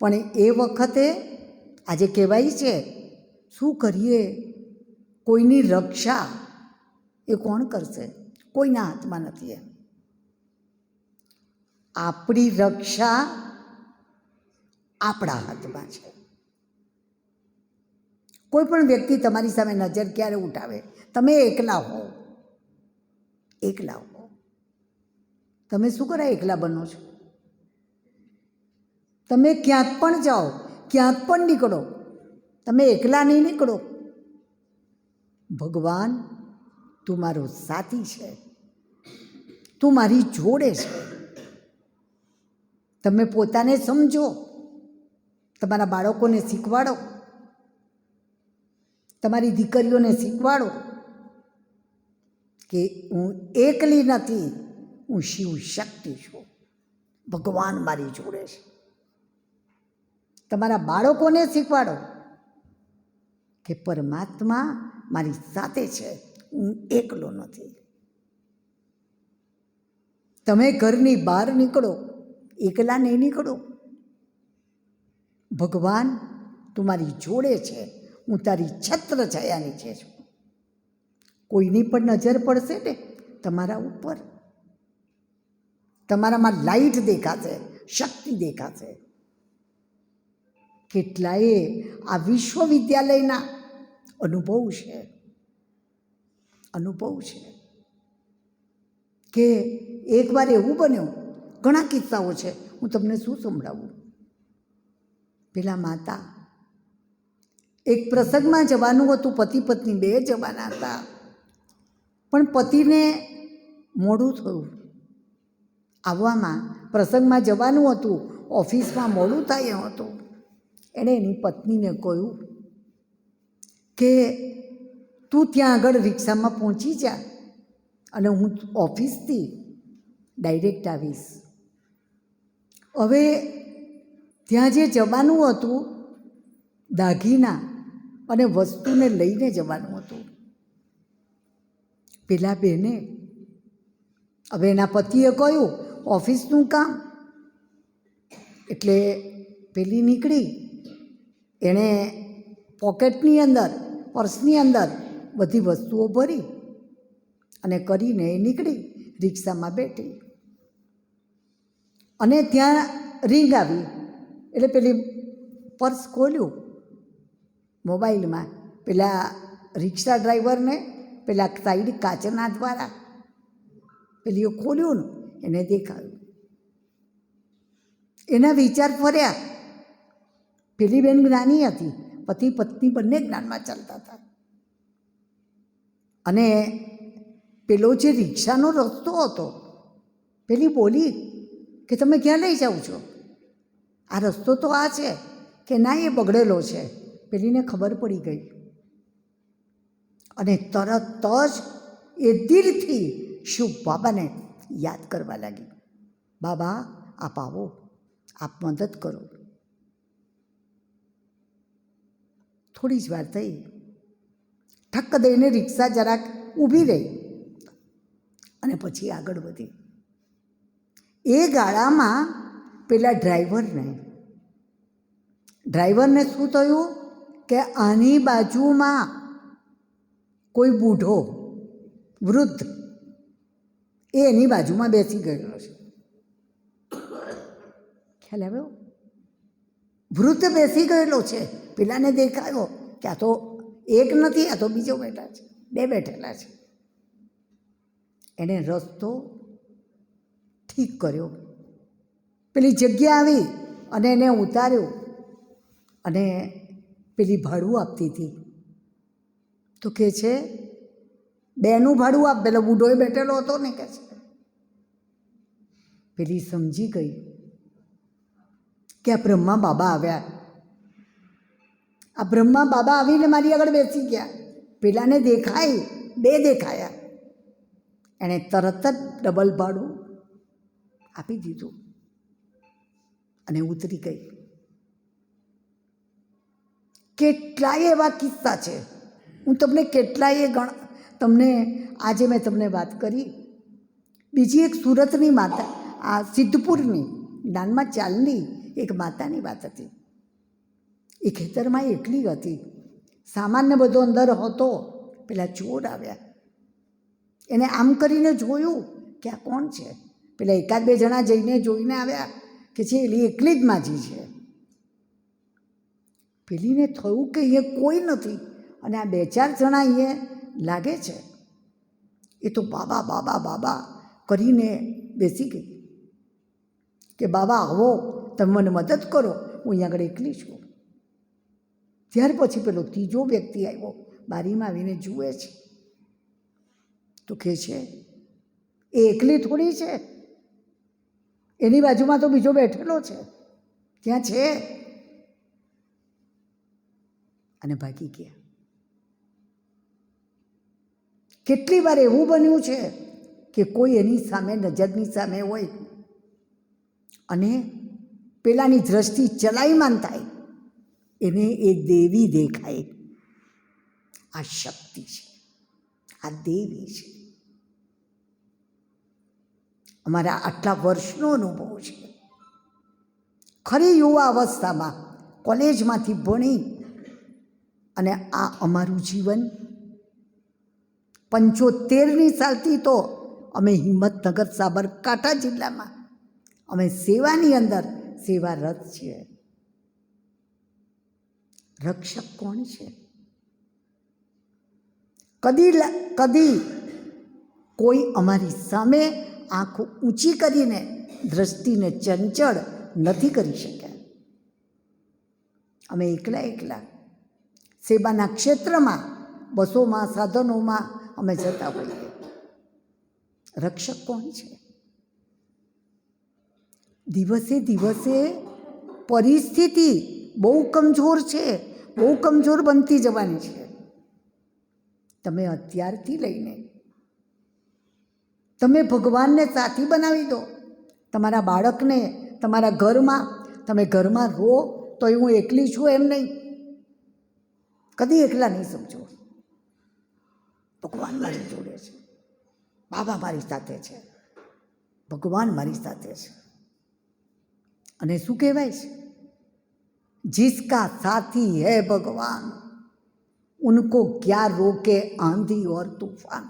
પણ એ વખતે આજે કહેવાય છે, શું કરીએ? કોઈની રક્ષા એ કોણ કરશે? કોઈના હાથમાં નથી. આપણી રક્ષા આપણા હાથમાં છે. કોઈ પણ વ્યક્તિ તમારી સામે નજર ક્યારે ઉઠાવે, તમે એકલા હો, એકલા હો, તમે શું કરે એકલા બનો છો? તમે ક્યાંક પણ જાઓ, ક્યાંક પણ નીકળો, તમે એકલા નહીં નીકળો. ભગવાન તું મારો સાથી છે, તું મારી જોડે છે. તમે પોતાને સમજો, તમારા બાળકોને શીખવાડો, તમારી દીકરીઓને શીખવાડો કે હું એકલી નથી, હું શિવ શક્તિ છું, ભગવાન મારી જોડે છે. તમારા બાળકોને શીખવાડો કે પરમાત્મા મારી સાથે છે, હું એકલો નથી. તમે ઘરની બહાર નીકળો, એકલા નહીં નીકળો. ભગવાન તું મારી જોડે છે, હું તારી છત્ર છાયા નીચે છું. કોઈની પણ નજર પડશે ને તમારા ઉપર, તમારામાં લાઈટ દેખાશે, શક્તિ દેખાશે. કેટલાયે આ વિશ્વવિદ્યાલયના અનુભવ છે કે એકવાર એવું બન્યું, ઘણા કિસ્સાઓ છે, હું તમને શું સંભળાવું. પેલા માતા, એક પ્રસંગમાં જવાનું હતું, પતિ પત્ની બે જવાના હતા, પણ પતિને મોડું થયું આવવામાં. પ્રસંગમાં જવાનું હતું, ઓફિસમાં મોડું થાય એમ હતું. એણે એની પત્નીને કહ્યું કે તું ત્યાં આગળ રિક્ષામાં પહોંચી જા અને હું ઓફિસથી ડાયરેક્ટ આવીશ. હવે ત્યાં જે જવાનું હતું, દાગીના અને વસ્તુને લઈને જવાનું હતું. પેલા બેને, હવે એના પતિએ કહ્યું ઓફિસનું કામ, એટલે પેલી નીકળી. એણે પોકેટની અંદર, પર્સની અંદર બધી વસ્તુઓ ભરી અને કરીને એ નીકળી, રિક્ષામાં બેઠી. અને ત્યાં રિંગ આવી એટલે પેલી પર્સ ખોલ્યું મોબાઈલમાં. પેલા રિક્ષા ડ્રાઈવરને પેલા સાઈડ કાચના દ્વારા પેલીઓ ખોલ્યું ને એને દેખાયું. એના વિચાર ફર્યા. પેલી બેન જ્ઞાની હતી, પતિ પત્ની બંને જ્ઞાનમાં ચાલતા હતા. અને પેલો જે રિક્ષાનો રસ્તો હતો, પેલી બોલી કે તમે ક્યાં લઈ જાઓ છો? આ રસ્તો તો આ છે કે ના, એ બગડેલો છે. પેલીને ખબર પડી ગઈ અને તરત જ એ દિલથી શુભ બાબાને યાદ કરવા લાગી. બાબા, આપ આવો, આપ મદદ કરો. થોડી જ વાર થઈ, ઠક્ક દઈને રિક્ષા જરાક ઊભી રહી અને પછી આગળ વધી. એ ગાળામાં પેલા ડ્રાઈવરને શું થયું કે આની બાજુમાં કોઈ બૂઢો વૃદ્ધ એ એની બાજુમાં બેસી ગયેલો છે. ખ્યાલ આવ્યો? વૃદ્ધ બેસી ગયેલો છે. પેલાને દેખાયો કે આ તો એક નથી, આ તો બીજો બેઠા છે, બે બેઠેલા છે. એણે રસ્તો ઠીક કર્યો, પેલી જગ્યા આવી અને એને ઉતાર્યો. અને પેલી ભાડું આપતી હતી તો કહે છે, બેનું ભાડું આપ. પેલો બુઢોય બેઠેલો હતો ને, કહે છે. પેલી સમજી ગઈ કે આ બ્રહ્મા બાબા આવ્યા. આ બ્રહ્મા બાબા આવીને મારી આગળ બેસી ગયા. પેલાને દેખાય, બે દેખાયા. એણે તરત જ ડબલ ભાડું આપી દીધું અને ઉતરી ગઈ. કેટલાય એવા કિસ્સા છે. હું તમને કેટલાય તમને આજે મેં તમને વાત કરી. બીજી એક સુરતની માતા, આ સિદ્ધપુરની જ્ઞાનમાં ચાલની એક માતાની વાત હતી. એ ખેતરમાં એકલી હતી, સામાન્ય બધો અંદર હતો. પેલા ચોર આવ્યા, એને આમ કરીને જોયું કે આ કોણ છે. પેલા એકાદ બે જણા જઈને જોઈને આવ્યા કે છે એલી એકલી જ માજી છે. પેલીને થયું કે એ કોઈ નથી અને આ બે ચાર જણા અહીંયા લાગે છે. એ તો બાબા બાબા બાબા કરીને બેસી ગઈ કે બાબા આવો, તમે મને મદદ કરો, હું અહીંયા આગળ એકલી છું. ત્યાર પછી પેલો ત્રીજો વ્યક્તિ આવ્યો, બારીમાં આવીને જુએ છે તો કહે છે એ એકલી થોડી છે, એની બાજુમાં તો બીજો બેઠેલો છે, ત્યાં છે. અને ભાગી ગયા. કેટલી વાર એવું બન્યું છે કે કોઈ એની સામે, નજરની સામે હોય અને પેલાની દ્રષ્ટિ ચલાયમાન થાય, એને એ દેવી દેખાય. આ શક્તિ છે, આ દેવી છે. અમારા આટલા વર્ષનો અનુભવ છે. ખરી યુવા અવસ્થામાં કોલેજમાંથી ભણી અને આ અમારું જીવન 75ની સાલથી તો અમે હિંમતનગર, સાબરકાંઠા જિલ્લામાં અમે સેવાની અંદર સેવારત છીએ. રક્ષક કોણ છે? કદી કોઈ અમારી સામે આંખો ઊંચી કરીને દ્રષ્ટિને ચંચળ નથી કરી શક્યા. અમે એકલા સેવાના ક્ષેત્રમાં બસોમાં સાધનોમાં અમે જતા હોઈએ. રક્ષક કોણ છે? દિવસે દિવસે પરિસ્થિતિ બહુ કમજોર છે, બહુ કમજોર બનતી જવાની છે. તમે અત્યારથી લઈને તમે ભગવાનને સાથી બનાવી દો. તમારા બાળકને તમારા ઘરમાં, તમે ઘરમાં રહો તો હું એકલી છું એમ નહીં, કદી એકલા નહીં સમજો. ભગવાન મારી જોડે છે, બાબા મારી સાથે છે, ભગવાન મારી સાથે છે. અને શું કહેવાય છે? जिसका साथी है भगवान उनको क्या रोके आंधी और तूफान.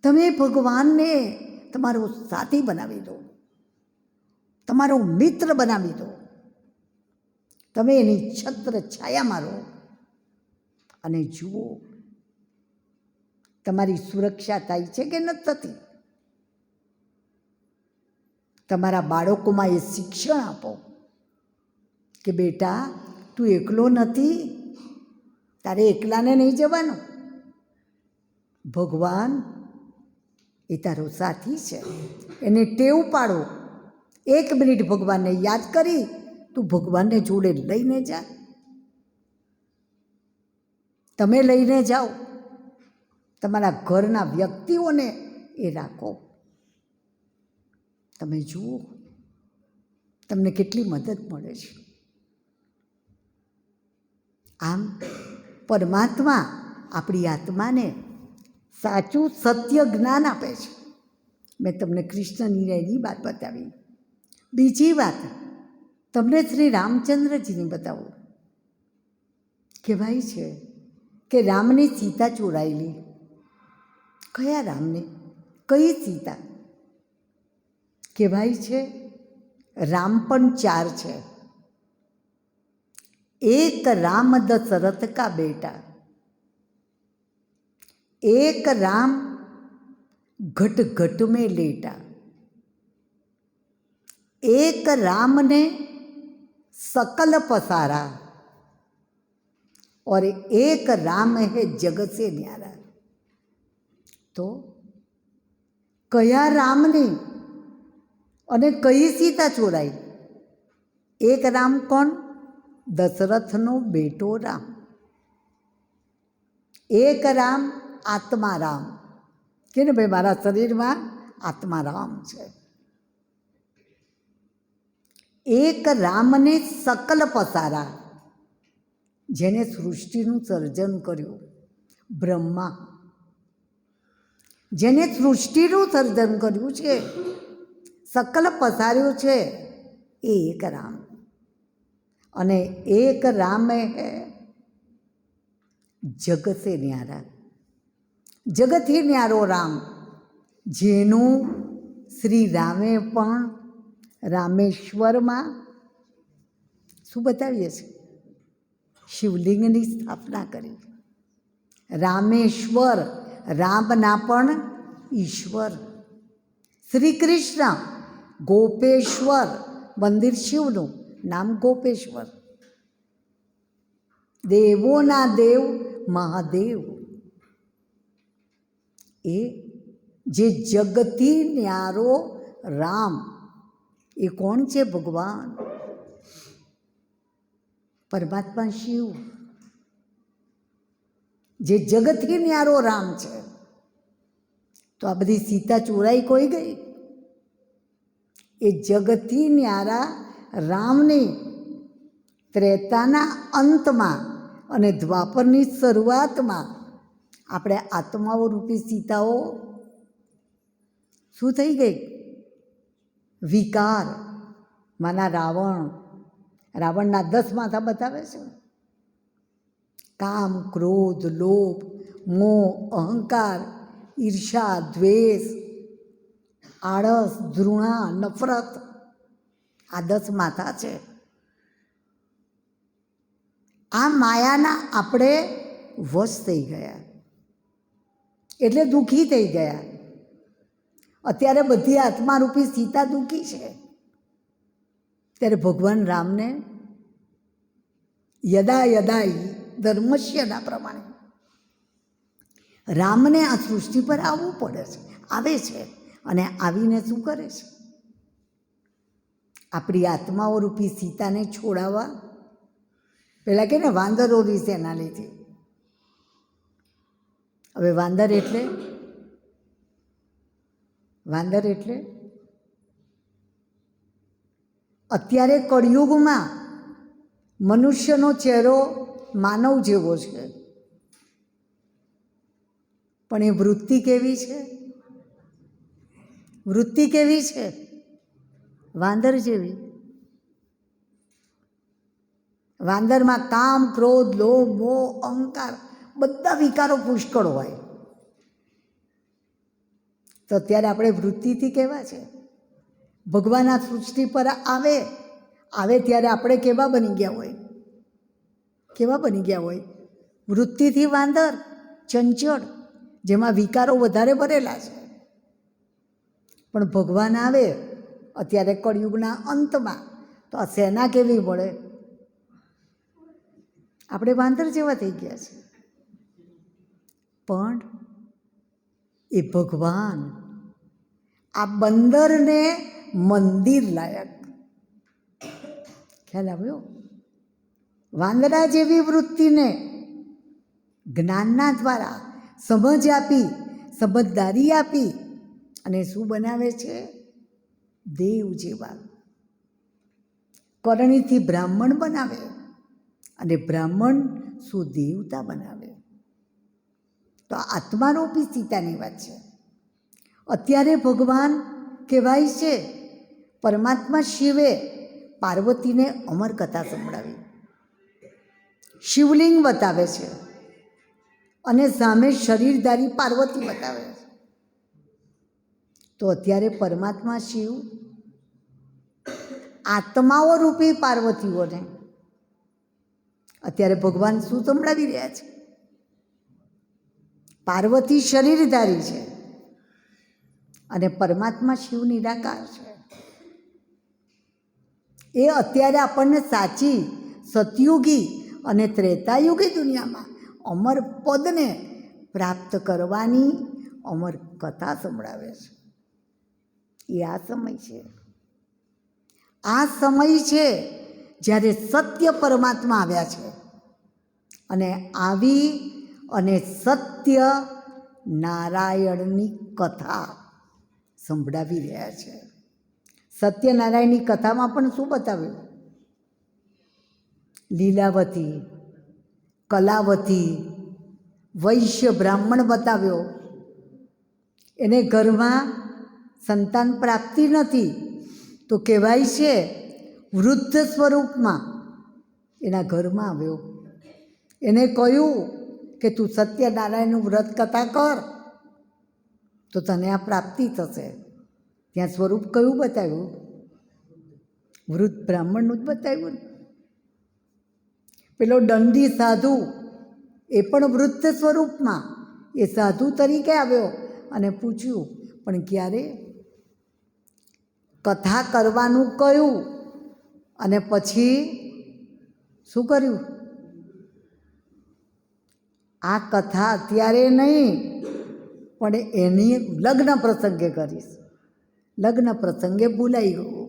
તમે ભગવાનને તમારો સાથી બનાવી દો, તમારો મિત્ર બનાવી દો. તમે એની છત્ર છાયામાં રહો અને જુઓ તમારી સુરક્ષા થાય છે કે નથી થતી. તમારા બાળકોમાં એ શિક્ષણ આપો કે બેટા તું એકલો નથી, તારે એકલાને નહીં જવાનું. ભગવાન એ તારો સાથી છે, એને ટેવ પાડો. 1 મિનિટ ભગવાનને યાદ કરી તું ભગવાનને જોડે લઈને જા. તમે લઈને જાઓ, તમારા ઘરના વ્યક્તિઓને એ રાખો. તમે જુઓ તમને કેટલી મદદ મળે છે. આમ પરમાત્મા આપણી આત્માને સાચું સત્ય જ્ઞાન આપે છે. મેં તમને કૃષ્ણની એની વાત બતાવી. બીજી વાત તમને શ્રી રામચંદ્રજીની બતાવું. કહેવાય છે કે રામની સીતા ચોરાયેલી. કયા રામને? કઈ સીતા? કહેવાય છે રામ પણ 4 છે. एक राम दशरथ का बेटा, एक राम घट घट में लेटा, एक राम ने सकल पसारा और एक राम है जगत से न्यारा. तो कया रामने અને કઈ સીતા ચોરાઈ? એક રામ કોણ? દશરથનો બેટો રામ. એક રામ આત્મા રામ, કે ને ભાઈ મારા શરીરમાં આત્મા રામ છે. એક રામને સકલ પસારા, જેને સૃષ્ટિનું સર્જન કર્યું, બ્રહ્મા, જેને સૃષ્ટિનું સર્જન કર્યું છે, સકલ પસાર્યું છે, એ એક રામ. અને એક રામ હે જગત સે ન્યારા, જગતથી ન્યારો રામ, જેનું શ્રી રામે પણ રામેશ્વરમાં શું બતાવીએ છીએ? શિવલિંગની સ્થાપના કરી. રામેશ્વર, રામના પણ ઈશ્વર. શ્રી કૃષ્ણ ગોપેશ્વર, મંદિર શિવનું નામ ગોપેશ્વર. દેવોના દેવ મહાદેવ. એ જે જગતી ન્યારો રામ, એ કોણ છે? ભગવાન પરમાત્મા શિવ, જે જગતથી ન્યારો રામ છે. તો આ બધી સીતા ચોરાઈ કોઈ ગઈ? એ જગતથી ન્યારા રામને ત્રેતાના અંતમાં અને દ્વાપરની શરૂઆતમાં આપણે આત્માઓ રૂપી સીતાઓ શું થઈ ગઈ? વિકાર. માના રાવણ, રાવણના 10 માથા બતાવે છે. કામ, ક્રોધ, લોભ, મોહ, અહંકાર, ઈર્ષા, દ્વેષ, આળસ, ધૃણા, નફરત. આ 10 માથા છે. આ માયાના આપણે વશ થઈ ગયા, એટલે દુઃખી થઈ ગયા. અત્યારે બધી આત્મારૂપી સીતા દુઃખી છે. ત્યારે ભગવાન રામને યદા યદા ધર્મસ્યના પ્રમાણે રામને આ સૃષ્ટિ પર આવવું પડે છે, આવે છે. અને આવીને શું કરે છે? આપણી આત્માઓ રૂપી સીતાને છોડાવવા. પેલા કે ને વાંદરોની સેના લીધી. હવે વાંદર એટલે અત્યારે કળિયુગમાં મનુષ્યનો ચહેરો માનવ જેવો છે, પણ એ વૃત્તિ કેવી છે? વૃત્તિ કેવી છે? વાંદર જેવી. વાંદરમાં કામ, ક્રોધ, લોભ, મોહ, અહંકાર બધા વિકારો પુષ્કળ હોય. તો અત્યારે આપણે વૃત્તિથી કેવા છે? ભગવાન આ સૃષ્ટિ પર આવે ત્યારે આપણે કેવા બની ગયા હોય? કેવા બની ગયા હોય? વૃત્તિથી વાંદર, ચંચળ, જેમાં વિકારો વધારે ભરેલા છે. પણ ભગવાન આવે અત્યારે કળિયુગના અંતમાં તો આ સેના કેવી મળે? આપણે વાંદર જેવા થઈ ગયા છે. પણ એ ભગવાન આ બંદરને મંદિર લાયક, ખ્યાલ આવ્યો? વાંદરા જેવી વૃત્તિને જ્ઞાનના દ્વારા સમજ આપી, સમજદારી આપી અને શું બનાવે છે? દેવ જેવા. કરણીથી બ્રાહ્મણ બનાવે અને બ્રાહ્મણ શું દેવતા બનાવે. તો આત્મારૂપી સીતાની વાત છે. અત્યારે ભગવાન કહેવાય છે, પરમાત્મા શિવે પાર્વતીને અમર કથા સંભળાવી, શિવલિંગ બતાવે છે અને સામે શરીરધારી પાર્વતી બતાવે છે. તો અત્યારે પરમાત્મા શિવ આત્માઓ રૂપી પાર્વતીઓને અત્યારે ભગવાન શું સંભળાવી રહ્યા છે? પાર્વતી શરીરધારી છે અને પરમાત્મા શિવ નિરાકાર છે. એ અત્યારે આપણને સાચી સતયુગી અને ત્રેતાયુગી દુનિયામાં અમર પદને પ્રાપ્ત કરવાની અમર કથા સંભળાવે છે. એ આ સમય છે. આ સમય છે જ્યારે સત્ય પરમાત્મા આવ્યા છે અને આવી અને સત્ય નારાયણની કથા સંભળાવી રહ્યા છે. સત્યનારાયણની કથામાં પણ શું બતાવ્યું? લીલાવતી, કલાવતી, વૈશ્ય બ્રાહ્મણ બતાવ્યો. એને ઘરમાં સંતાન પ્રાપ્તિ નથી તો કહેવાય છે વૃદ્ધ સ્વરૂપમાં એના ઘરમાં આવ્યો. એને કહ્યું કે તું સત્યનારાયણનું વ્રત કથા કર તો તને આ પ્રાપ્તિ થશે. ત્યાં સ્વરૂપ કયું બતાવ્યું? વૃદ્ધ બ્રાહ્મણનું જ બતાવ્યું ને. પેલો દંડી સાધુ એ પણ વૃદ્ધ સ્વરૂપમાં એ સાધુ તરીકે આવ્યો અને પૂછ્યું, પણ ક્યારે કથા કરવાનું કહ્યું અને પછી શું કર્યું? આ કથા અત્યારે નહીં પણ એની લગ્ન પ્રસંગે કરીશ. લગ્ન પ્રસંગે ભૂલાઈ ગયું.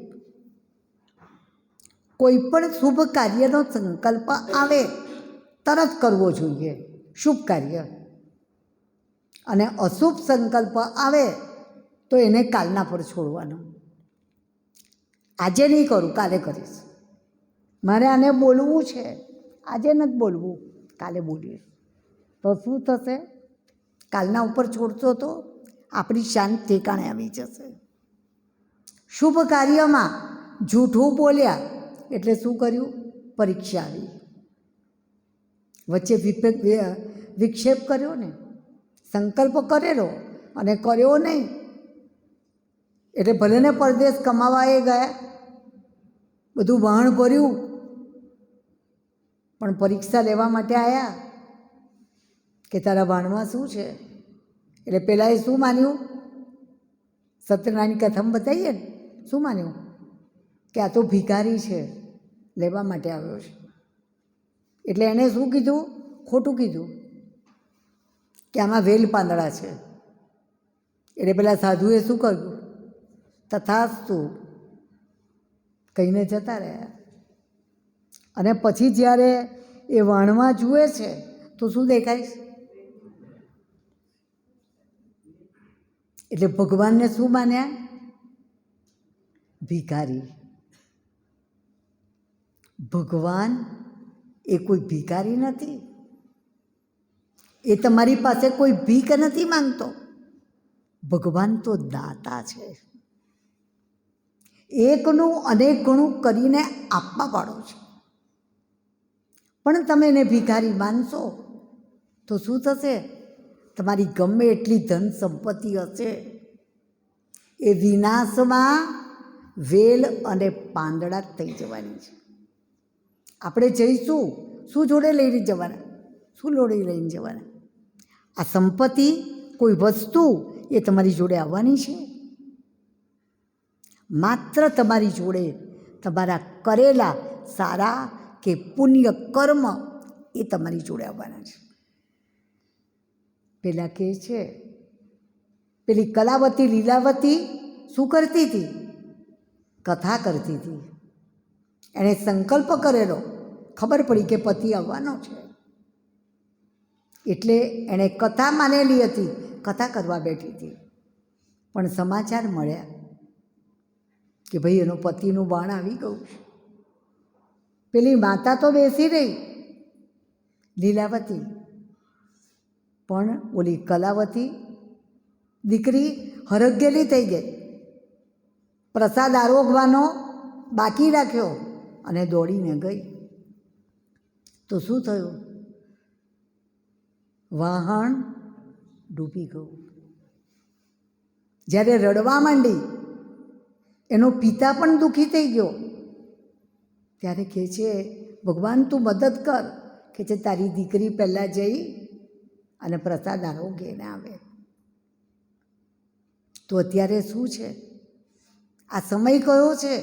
કોઈ પણ શુભ કાર્યનો સંકલ્પ આવે તરત કરવો જોઈએ, શુભ કાર્ય. અને અશુભ સંકલ્પ આવે તો એને કાલના પર છોડવાનો. આજે નહીં કરું, કાલે કરીશ. મારે આને બોલવું છે, આજે નથી બોલવું, કાલે બોલીશ. તો શું થશે? કાલના ઉપર છોડશો તો આપણી શાંત ઠેકાણે આવી જશે. શુભ કાર્યમાં જૂઠું બોલ્યા એટલે શું કર્યું? પરીક્ષા આવી. વચ્ચે વિક્ષેપ કર્યો ને, સંકલ્પ કરેલો અને કર્યો નહીં એટલે ભલે ને પરદેશ કમાવા એ ગયા, બધું વહાણ ભર્યું પણ પરીક્ષા લેવા માટે આવ્યા કે તારા ભાણમાં શું છે. એટલે પહેલાં એ શું માન્યું? સત્યનારાયણ કથામાં બતાવીએ ને, શું માન્યું? કે આ તો ભિખારી છે, લેવા માટે આવ્યો છે. એટલે એણે શું કીધું? ખોટું કીધું કે આમાં વેલ પાંદડા છે. એટલે પેલા સાધુએ શું કર્યું? તથાસ્તુ કહીને જતા રહ્યા. અને પછી જ્યારે એ વાણમાં જુએ છે તો શું દેખાય? એટલે ભગવાનને શું માન્યા? ભિખારી. ભગવાન એ કોઈ ભિખારી નથી. એ તમારી પાસે કોઈ ભીખ નથી માંગતો. ભગવાન તો દાતા છે. એકનું અનેક ગણું કરીને આપવા વાળો છે. પણ તમે એને ભિખારી માનશો તો શું થશે? તમારી ગમે એટલી ધન સંપત્તિ હશે, એ વિનાશમાં વેલ અને પાંદડા થઈ જવાની છે. આપણે જઈશું, શું જોડે લઈને જવાના? શું જોડે લઈને જવાના? આ સંપત્તિ, કોઈ વસ્તુ એ તમારી જોડે આવવાની છે. માત્ર તમારી જોડે તમારા કરેલા સારા કે પુણ્ય કર્મ એ તમારી જોડે આવવાના છે. પેલા કહે છે, પેલી કલાવતી લીલાવતી શું કરતી હતી? કથા કરતી હતી. એણે સંકલ્પ કરેલો, ખબર પડી કે પતિ આવવાનો છે, એટલે એણે કથા માનેલી હતી, કથા કરવા બેઠી હતી. પણ સમાચાર મળ્યા કે ભાઈ એનો પતિનું બાણ આવી ગયું છે. પેલી માતા તો બેસી રહી લીલાવતી, પણ ઓલી કલાવતી દીકરી હરગેલી થઈ ગઈ. પ્રસાદ આરોગવાનો બાકી રાખ્યો અને દોડીને ગઈ. તો શું થયું? વાહણ ડૂબી ગયું. જ્યારે રડવા માંડી, એનો પિતા પણ દુઃખી થઈ ગયો. ત્યારે કહે છે, ભગવાન તું મદદ કર. કે છે તારી દીકરી પહેલાં જઈ અને પ્રસાદ આરોગીને આવે. તો અત્યારે શું છે? આ સમય કયો છે?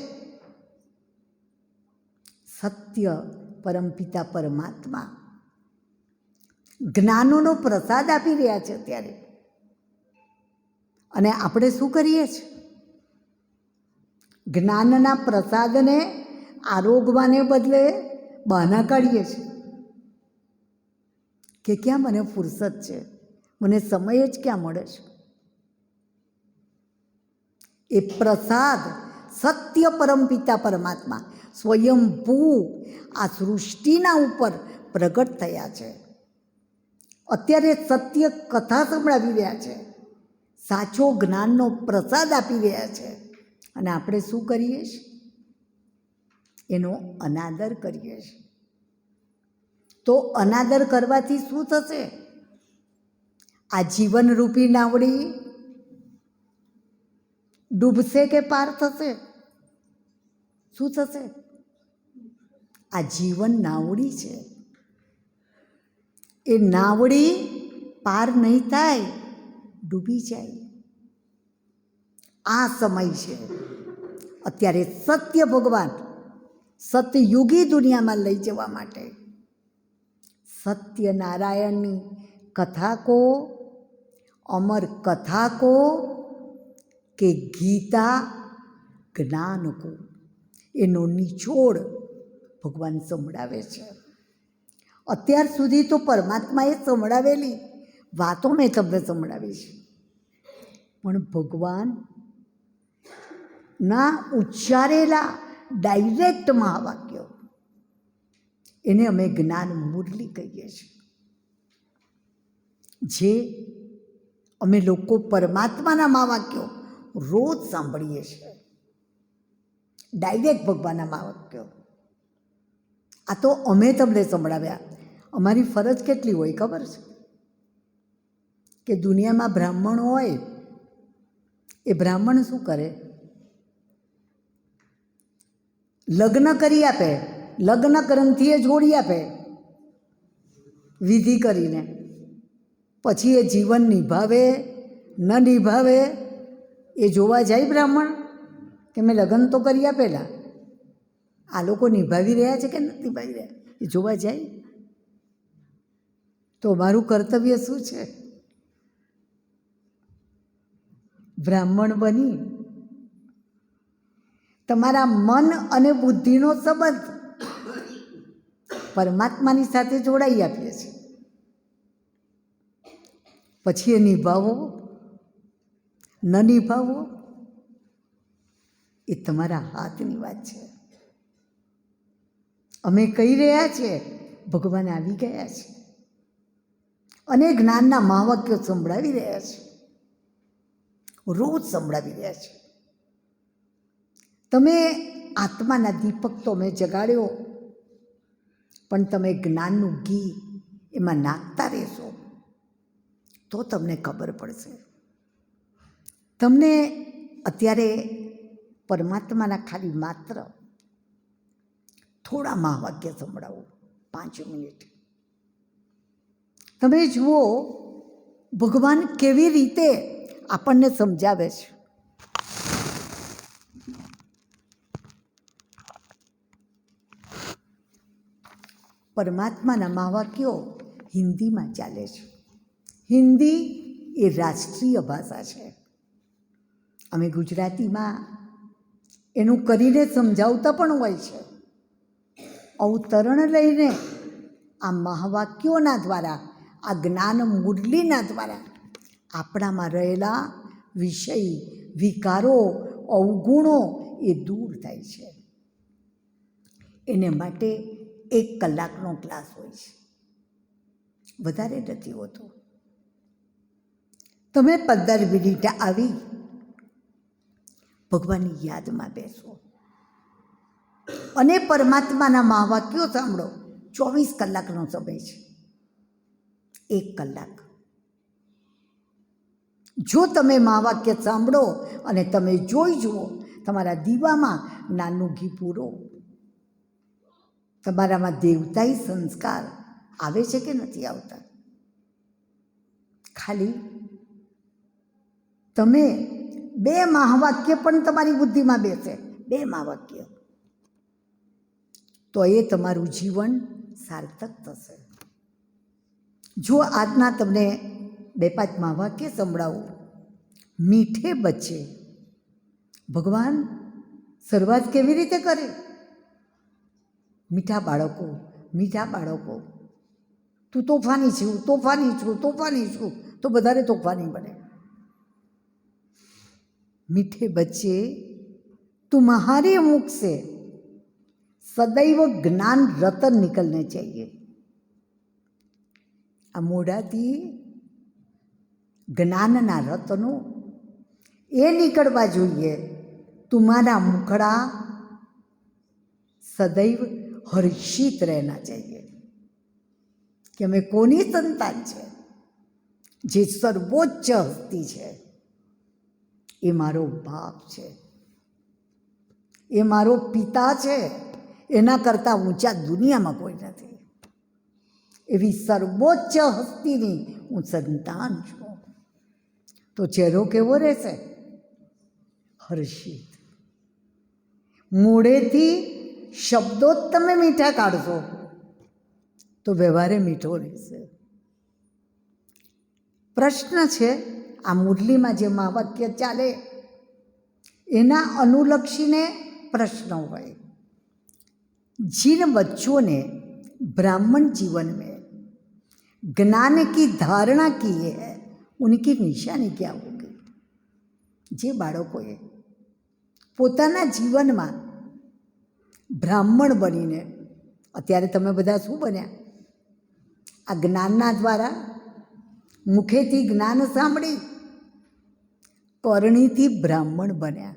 સત્ય પરમપિતા પરમાત્મા જ્ઞાનોનો પ્રસાદ આપી રહ્યા છે અત્યારે. અને આપણે શું કરીએ છીએ? જ્ઞાનના પ્રસાદને આરોગવાને બદલે બહાના કાઢીએ છીએ કે ક્યાં મને ફુરસત છે, મને સમય જ ક્યાં મળે છે. એ પ્રસાદ સત્ય પરમપિતા પરમાત્મા સ્વયંભૂ આ સૃષ્ટિના ઉપર પ્રગટ થયા છે. અત્યારે સત્ય કથા સંભળાવી રહ્યા છે, સાચો જ્ઞાનનો પ્રસાદ આપી રહ્યા છે. અને આપણે શું કરીએ છીએ? એનો અનાદર કરીએ છીએ. તો અનાદર કરવાથી શું થશે? આ જીવનરૂપી નાવડી ડૂબશે કે પાર થશે? શું થશે? આ જીવન નાવડી છે, એ નાવડી પાર નહીં થાય, ડૂબી જાય. આ સમય છે અત્યારે સત્ય ભગવાન સતયુગી દુનિયામાં લઈ જવા માટે સત્યનારાયણની કથા કો, અમર કથા કો કે ગીતા જ્ઞાન કો, એનો નિચોડ ભગવાન સંભળાવે છે. અત્યાર સુધી તો પરમાત્માએ સંભળાવેલી વાતો મેં તમને સંભળાવી છે, પણ ભગવાનના ઉચ્ચારેલા ડાયરેક્ટ મહાવાક્યો એને અમે જ્ઞાન મુરલી કહીએ છીએ. જે અમે લોકો પરમાત્માના મહાવાક્યો રોજ સાંભળીએ છીએ, ડાયરેક્ટ ભગવાનના મહાવાક્યો. આ તો અમે તમને સંભળાવ્યા. અમારી ફરજ કેટલી હોય ખબર છે? કે દુનિયામાં બ્રાહ્મણ હોય, એ બ્રાહ્મણ શું કરે? લગ્ન કરી આપે, લગ્ન ગ્રંથિએ જોડી આપે, વિધિ કરીને પછી એ જીવન નિભાવે ન નિભાવે એ જોવા જાય બ્રાહ્મણ કે મેં લગ્ન તો કરી આપેલા, આ લોકો નિભાવી રહ્યા છે કે નથી નિભાવી રહ્યા એ જોવા જાય. તો મારું કર્તવ્ય શું છે? બ્રાહ્મણ બની તમારા મન અને બુદ્ધિનો સંબંધ પરમાત્માની સાથે જોડાઈ આપીએ છીએ. પછી એ નિભાવો ન નિભાવો એ તમારા હાથની વાત છે. અમે કહી રહ્યા છીએ, ભગવાન આવી ગયા છે અને જ્ઞાનના મહાવાક્યો સંભળાવી રહ્યા છે, રોજ સંભળાવી રહ્યા છે. તમે આત્માના દીપક તો મેં જગાડ્યો, પણ તમે જ્ઞાનનું ઘી એમાં નાખતા રહેશો તો તમને ખબર પડશે. તમને અત્યારે પરમાત્માના ખાલી માત્ર થોડા મહાવાક્ય સંભળાવો, 5 મિનિટ. તમે જુઓ ભગવાન કેવી રીતે આપણને સમજાવે છે. પરમાત્માના મહાવાક્યો હિન્દીમાં ચાલે છે. હિન્દી એ રાષ્ટ્રીય ભાષા છે. અમે ગુજરાતીમાં એનું કરીને સમજાવતા પણ હોય છે. અવતરણ લઈને આ મહાવાક્યોના દ્વારા, આ જ્ઞાન મુરલીના દ્વારા આપણામાં રહેલા વિષય, વિકારો, અવગુણો એ દૂર થાય છે. એને માટે 1 કલાકનો ક્લાસ હોય છે, વધારે નથી હોતો. તમે 15 મિનિટ આવી ભગવાનની યાદમાં બેસો અને પરમાત્માના મહાવાક્યો સાંભળો. 24 કલાકનો સમય છે, 1 કલાક. જો તમે મહાવાક્ય સાંભળો અને તમે જોઈ જુઓ, તમારા દીવામાં નાનું ઘી પૂરો, તમારામાં દેવતાઈ સંસ્કાર આવે છે કે નથી આવતા? ખાલી તમે 2 મહાવાક્ય પણ તમારી બુદ્ધિમાં બેસે, 2 મહાવાક્ય, તો એ તમારું જીવન સાર્થક થશે. જો આજના તમને 2-5 મહાવાક્ય સંભળાવો, મીઠે બચ્ચે. ભગવાન શરૂઆત કેવી રીતે કરે? મીઠા બાળકો, મીઠા બાળકો. તું તોફાની છું, તોફાની છું, તોફાની છું, તો વધારે તોફાની બને. मीठे बच्चे तुम्हारे मुख से सदैव ज्ञान रतन निकलने चाहिए. आ मोढ़ाथी ज्ञानना रतनो ए निकलवा जोईए. तुम्हारा मुखड़ा सदैव हर्षित रहना चाहिए कि हमें कोनी संतान है, जे सर्वोच्च हस्ती है, એ મારો બાપ છે, એ મારો પિતા છે, એના કરતાં ઊંચા દુનિયામાં કોઈ નથી. એવી સર્વોચ્ચ હસ્તીની હું સંતાન છું. તો ચહેરો કેવો રહેશે? હર્ષિત. મોઢેથી શબ્દો જ તમે મીઠા કાઢશો તો વ્યવહારે મીઠો રહેશે. પ્રશ્ન છે, આ મુરલીમાં જે મહાવાક્ય ચાલે એના અનુલક્ષીને પ્રશ્ન હોય. जिन बच्चों ने ब्राह्मण जीवन में ज्ञान की धारणा की है उनकी निशानी क्या होगी? જે બાળકોએ પોતાના જીવનમાં બ્રાહ્મણ બનીને, અત્યારે તમે બધા શું બન્યા? આ જ્ઞાનના દ્વારા મુખેથી જ્ઞાન સાંભળી કરણીથી બ્રાહ્મણ બન્યા.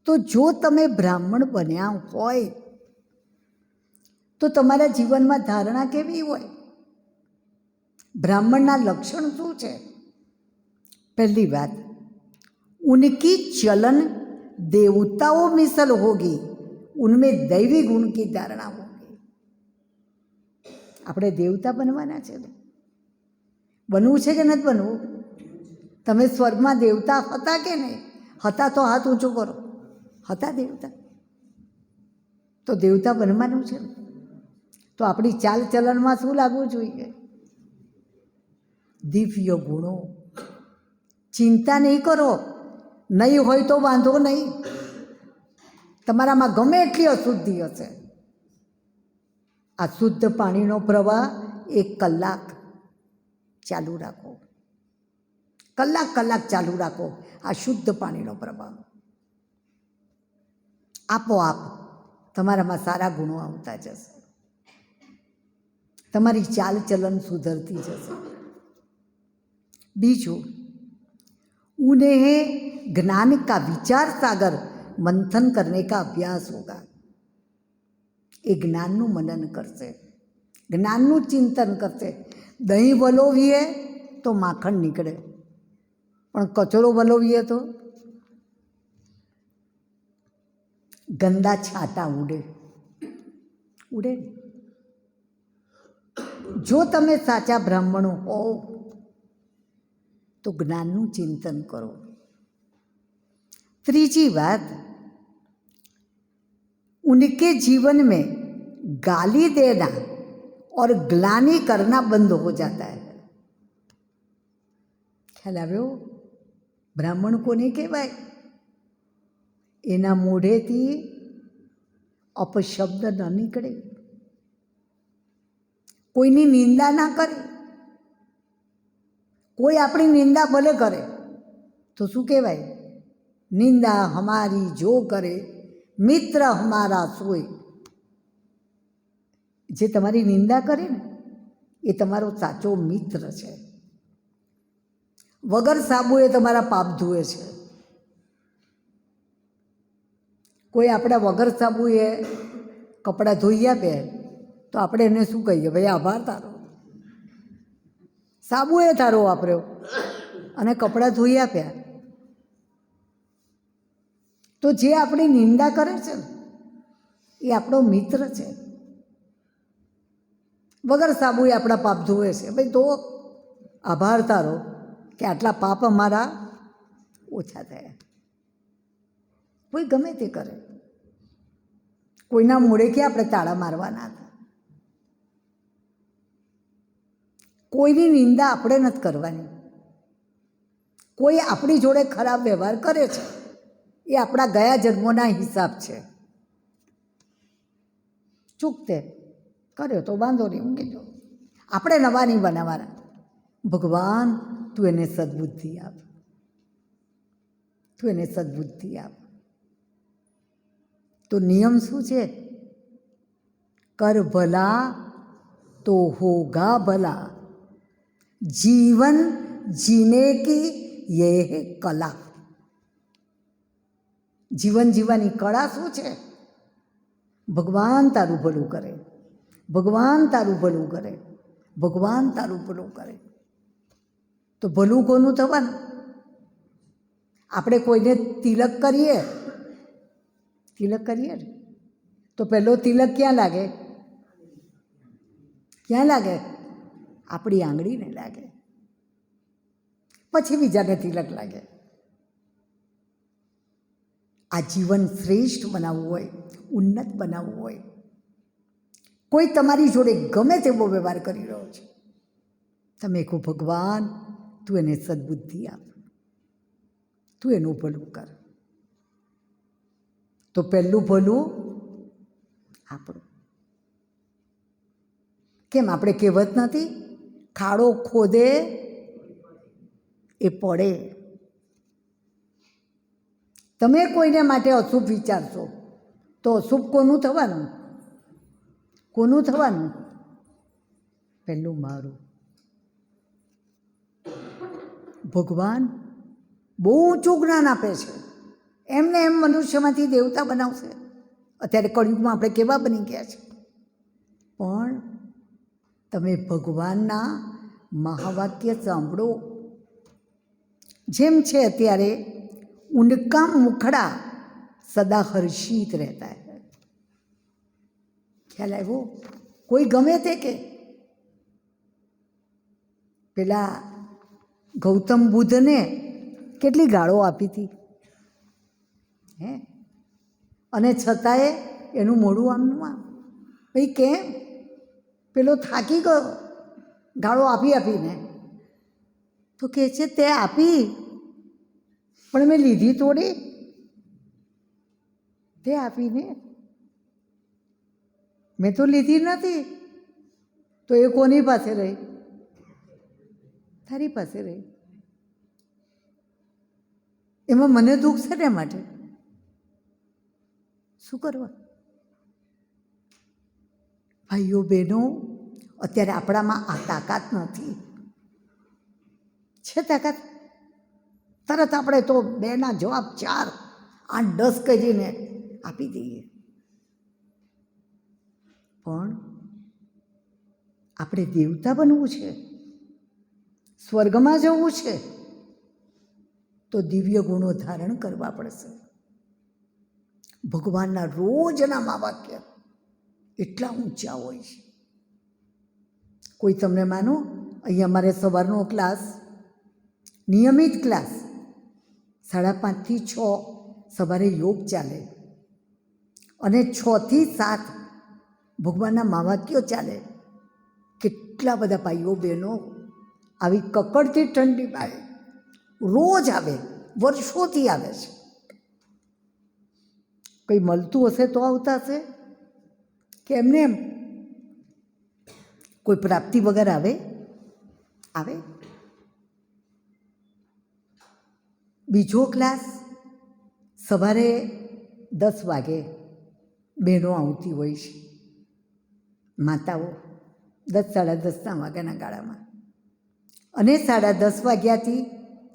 તો જો તમે બ્રાહ્મણ બન્યા હોય તો તમારા જીવનમાં ધારણા કેવી હોય? બ્રાહ્મણના લક્ષણ શું છે? पहली बात, उनकी चलन देवताओं मिसल होगी, उनमें दैवी गुण की धारणा होगी. આપણે દેવતા બનવાના છે ને? બનવું છે કે નથી બનવું? તમે સ્વર્ગમાં દેવતા હતા કે નહીં હતા? તો હાથ ઊંચો કરો. હતા દેવતા? તો દેવતા બનવાનું છે. તો આપણી ચાલ ચલણમાં શું લાગવું જોઈએ? દિવ્ય ગુણો. ચિંતા નહીં કરો, નહીં હોય તો વાંધો નહીં. તમારામાં ગમે એટલી અશુદ્ધિ હશે, આ શુદ્ધ પાણીનો પ્રવાહ 1 કલાક ચાલુ રાખો. કલાક ચાલુ રાખો આ શુદ્ધ પાણીનો પ્રવાહ. આપોઆપ તમારામાં સારા ગુણો આવતા જશે. તમારી ચાલ ચલન સુધરતી જશે. બીજું, उन्हें ज्ञान का विचार सागर मंथन करने का अभ्यास होगा. એ જ્ઞાનનું મનન કરશે, જ્ઞાનનું ચિંતન કરશે. દહીં વલોવીએ તો માખણ નીકળે, પણ કચરો વલોવીએ તો ગંદા છાંટા ઉડે. જો તમે સાચા બ્રાહ્મણો હોવ तो ज्ञानનું ચિંતન કરો. ત્રીજી बात, उनके जीवन में गाली देना और ग्लानि करना बंद हो जाता है. ખ્યાલ આવ્યો? બ્રાહ્મણ કોને કહેવાય? એના મોઢેથી અપશબ્દ ન નીકળે, કોઈની નિંદા ના કરે. કોઈ આપણી નિંદા ભલે કરે તો શું કહેવાય? નિંદા હમારી જો કરે મિત્ર હમારા સોય. જે તમારી નિંદા કરે ને એ તમારો સાચો મિત્ર છે. વગર સાબુએ તમારા પાપ ધુએ છે. કોઈ આપણા વગર સાબુએ કપડાં ધોઈ આપે તો આપણે એને શું કહીએ? ભાઈ આભાર તારો, સાબુએ તારો વાપર્યો અને કપડાં ધોઈ આપ્યા. તો જે આપણી નિંદા કરે છે ને એ આપણો મિત્ર છે. વગર સાબુએ આપણા પાપ ધોવે છે. ભાઈ તો આભાર તારો કે આટલા પાપ અમારા ઓછા થયા. કોઈ ગમે તે કરે, કોઈના મોઢે કે આપણે તાળા મારવાના હતા. કોઈની નિંદા આપણે નથી કરવાની. કોઈ આપણી જોડે ખરાબ વ્યવહાર કરે છે એ આપણા ગયા જન્મોના હિસાબ છે. ચૂકતે કર્યો તો વાંધો નહીં, ઊંઘી જાઓ. આપણે નવા નહીં બનાવવાના. ભગવાન તું એને સદબુદ્ધિ આપ, તું એને સદબુદ્ધિ આપ. તો નિયમ શું છે? કર ભલા તો હોગા ભલા, जीवन जीने की ये है कला. जीवन जीवानी कला શું છે? ભગવાન તારું ભલું કરે, ભગવાન તારું ભલું કરે, ભગવાન તારું ભલું કરે. તો ભલું કોનું થવાનું? આપણે કોઈને તિલક કરીએ ને તો પહેલો તિલક ક્યાં લાગે? ક્યાં લાગે? આપણી આંગળીને લાગે, પછી બીજાને તિલક લાગે. આ જીવન શ્રેષ્ઠ બનાવવું હોય, ઉન્નત બનાવવું હોય, કોઈ તમારી જોડે ગમે તેવો વ્યવહાર કરી રહ્યો છે, તમે કહો ભગવાન તું એને સદબુદ્ધિ આપ, તું એનું ભલું કર. તો પહેલું ભલું આપણું. કેમ આપણે કહેવત નથી? ખાડો ખોદે એ પડે. તમે કોઈને માટે અશુભ વિચારશો તો અશુભ કોનું થવાનું? કોનું થવાનું? પહેલું મારું. ભગવાન બહુ ઊંચું જ્ઞાન આપે છે. એમને એમ મનુષ્યમાંથી દેવતા બનાવશે. અત્યારે કળિયુગમાં આપણે કેવા બની ગયા છે. પણ તમે ભગવાનના મહાવાક્ય સાંભળો. જેમ છે અત્યારે ઉનકા મુખડા સદા હર્ષિત રહેતા હૈ. ખ્યાલ આવ્યો? કોઈ ગમે તે કે પેલા ગૌતમ બુદ્ધને કેટલી ગાળો આપી હતી હે, અને છતાંય એનું મોઢું આમનું આમ. ભાઈ કેમ? પેલો થાકી ગયો ગાળો આપી આપીને. તો કહે છે તે આપી પણ મેં લીધી થોડી, તે આપીને મેં તો લીધી નથી. તો એ કોની પાસે રહી? તારી પાસે રહી. એમાં મને દુઃખ છે ને માટે શું કરવા? ભાઈઓ બહેનો, અત્યારે આપણામાં આ તાકાત નથી. છે તાકાત? તરત આપણે તો બેના જવાબ 4, 8, 10 કરીને આપી દઈએ. પણ આપણે દેવતા બનવું છે, સ્વર્ગમાં જવું છે, તો દિવ્ય ગુણો ધારણ કરવા પડશે. ભગવાનના રોજના મહાવાક્ય એટલા ઊંચા હોય છે. કોઈ તમને માનો, અહીંયા અમારે સવારનો ક્લાસ, નિયમિત ક્લાસ 5:30 થી 6 સવારે યોગ ચાલે, અને 6 થી 7 ભગવાનના મહાવાક્યો ચાલે. કેટલા બધા ભાઈઓ બહેનો આવી કકડતી ઠંડીમાં રોજ આવે, વર્ષોથી આવે છે. કંઈ મળતું હશે તો આવતા હશે કે એમને એમ કોઈ પ્રાપ્તિ વગર આવે? બીજો ક્લાસ સવારે 10 વાગે બહેનો આવતી હોય છે, માતાઓ 10, 10:30 વાગ્યાના ગાળામાં, અને 10:30 વાગ્યાથી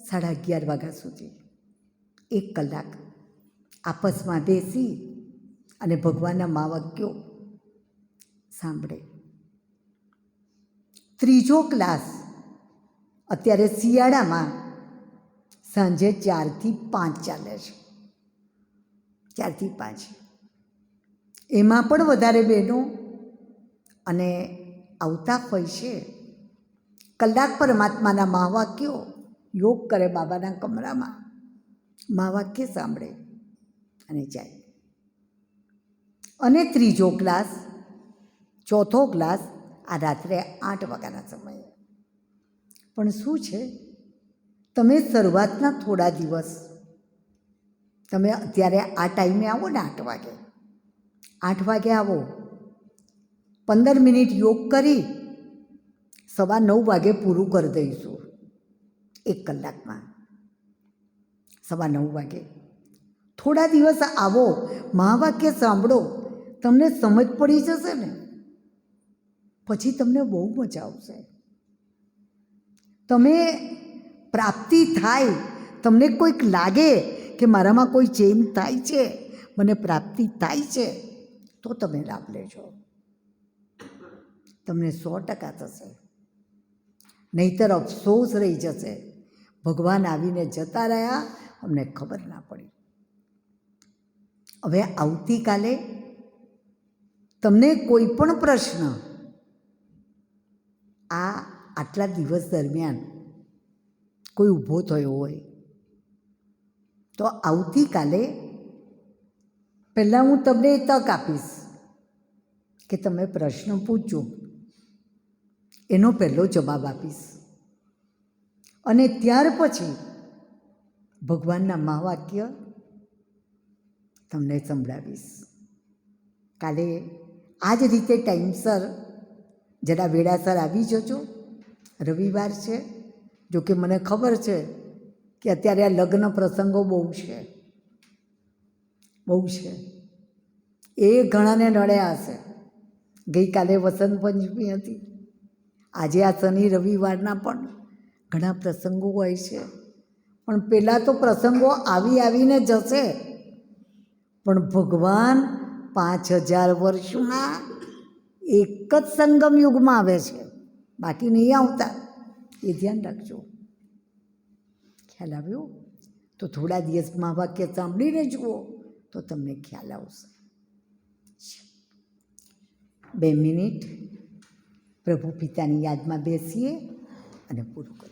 11:30 વાગ્યા સુધી 1 કલાક આપસમાં બેસી અને ભગવાનના મહાવાક્યો સાંભળે. ત્રીજો ક્લાસ અત્યારે શિયાળામાં સાંજે 4 થી 5 ચાલે છે. 4 થી 5 એમાં પણ વધારે બહેનો અને આવતા હોય છે. કલાક પરમાત્માના મહાવાક્યો યોગ કરે, બાબાના કમરામાં મહાવાક્ય સાંભળે અને જાય. અને ત્રીજો ક્લાસ, ચોથો ક્લાસ આ રાત્રે 8 વાગ્યાના સમયે. પણ શું છે, તમે શરૂઆતના થોડા દિવસ તમે અત્યારે આ ટાઈમે આવો ને 8 વાગે આવો, 15 મિનિટ યોગ કરી 9:15 વાગે પૂરું કરી દઈશું. 1 કલાકમાં 9:15 વાગે થોડા દિવસ આવો, મહાવાક્ય સાંભળો, તમને સમજ પડી જશે ને, પછી તમને બહુ મજા આવશે. તમે પ્રાપ્તિ થાય, તમને કોઈક લાગે કે મારામાં કોઈ ચેન્જ થાય છે, મને પ્રાપ્તિ થાય છે, તો તમે લાભ લેજો. તમને 100% થશે. નહીંતર અફસોસ રહી જશે, ભગવાન આવીને જતા રહ્યા, અમને ખબર ના પડી. હવે આવતીકાલે તમને કોઈ પણ પ્રશ્ન આટલા દિવસ દરમિયાન કોઈ ઊભો થયો હોય તો આવતીકાલે પહેલાં હું તમને એ તક આપીશ કે તમે પ્રશ્ન પૂછજો, એનો પહેલો જવાબ આપીશ, અને ત્યાર પછી ભગવાનના મહાવાક્ય તમને સંભળાવીશ. કાલે આ જ રીતે ટાઈમસર જરા વેળાસર આવી જજો. રવિવાર છે, જોકે મને ખબર છે કે અત્યારે આ લગ્ન પ્રસંગો બહુ છે. એ ઘણાને નડ્યા હશે. ગઈકાલે વસંત પંચમી હતી, આજે આ શનિ રવિવારના પણ ઘણા પ્રસંગો હોય છે. પણ પહેલાં તો પ્રસંગો આવીને જશે, પણ ભગવાન 5000 વર્ષમાં એક જ સંગમ યુગમાં આવે છે, બાકી નહીં આવતા. એ ધ્યાન રાખજો. ખ્યાલ આવ્યો? તો થોડા દિવસ મહાવાક્ય સાંભળીને જુઓ તો તમને ખ્યાલ આવશે. 2 મિનિટ પ્રભુ પિતાની યાદમાં બેસીએ અને પૂરું કરો.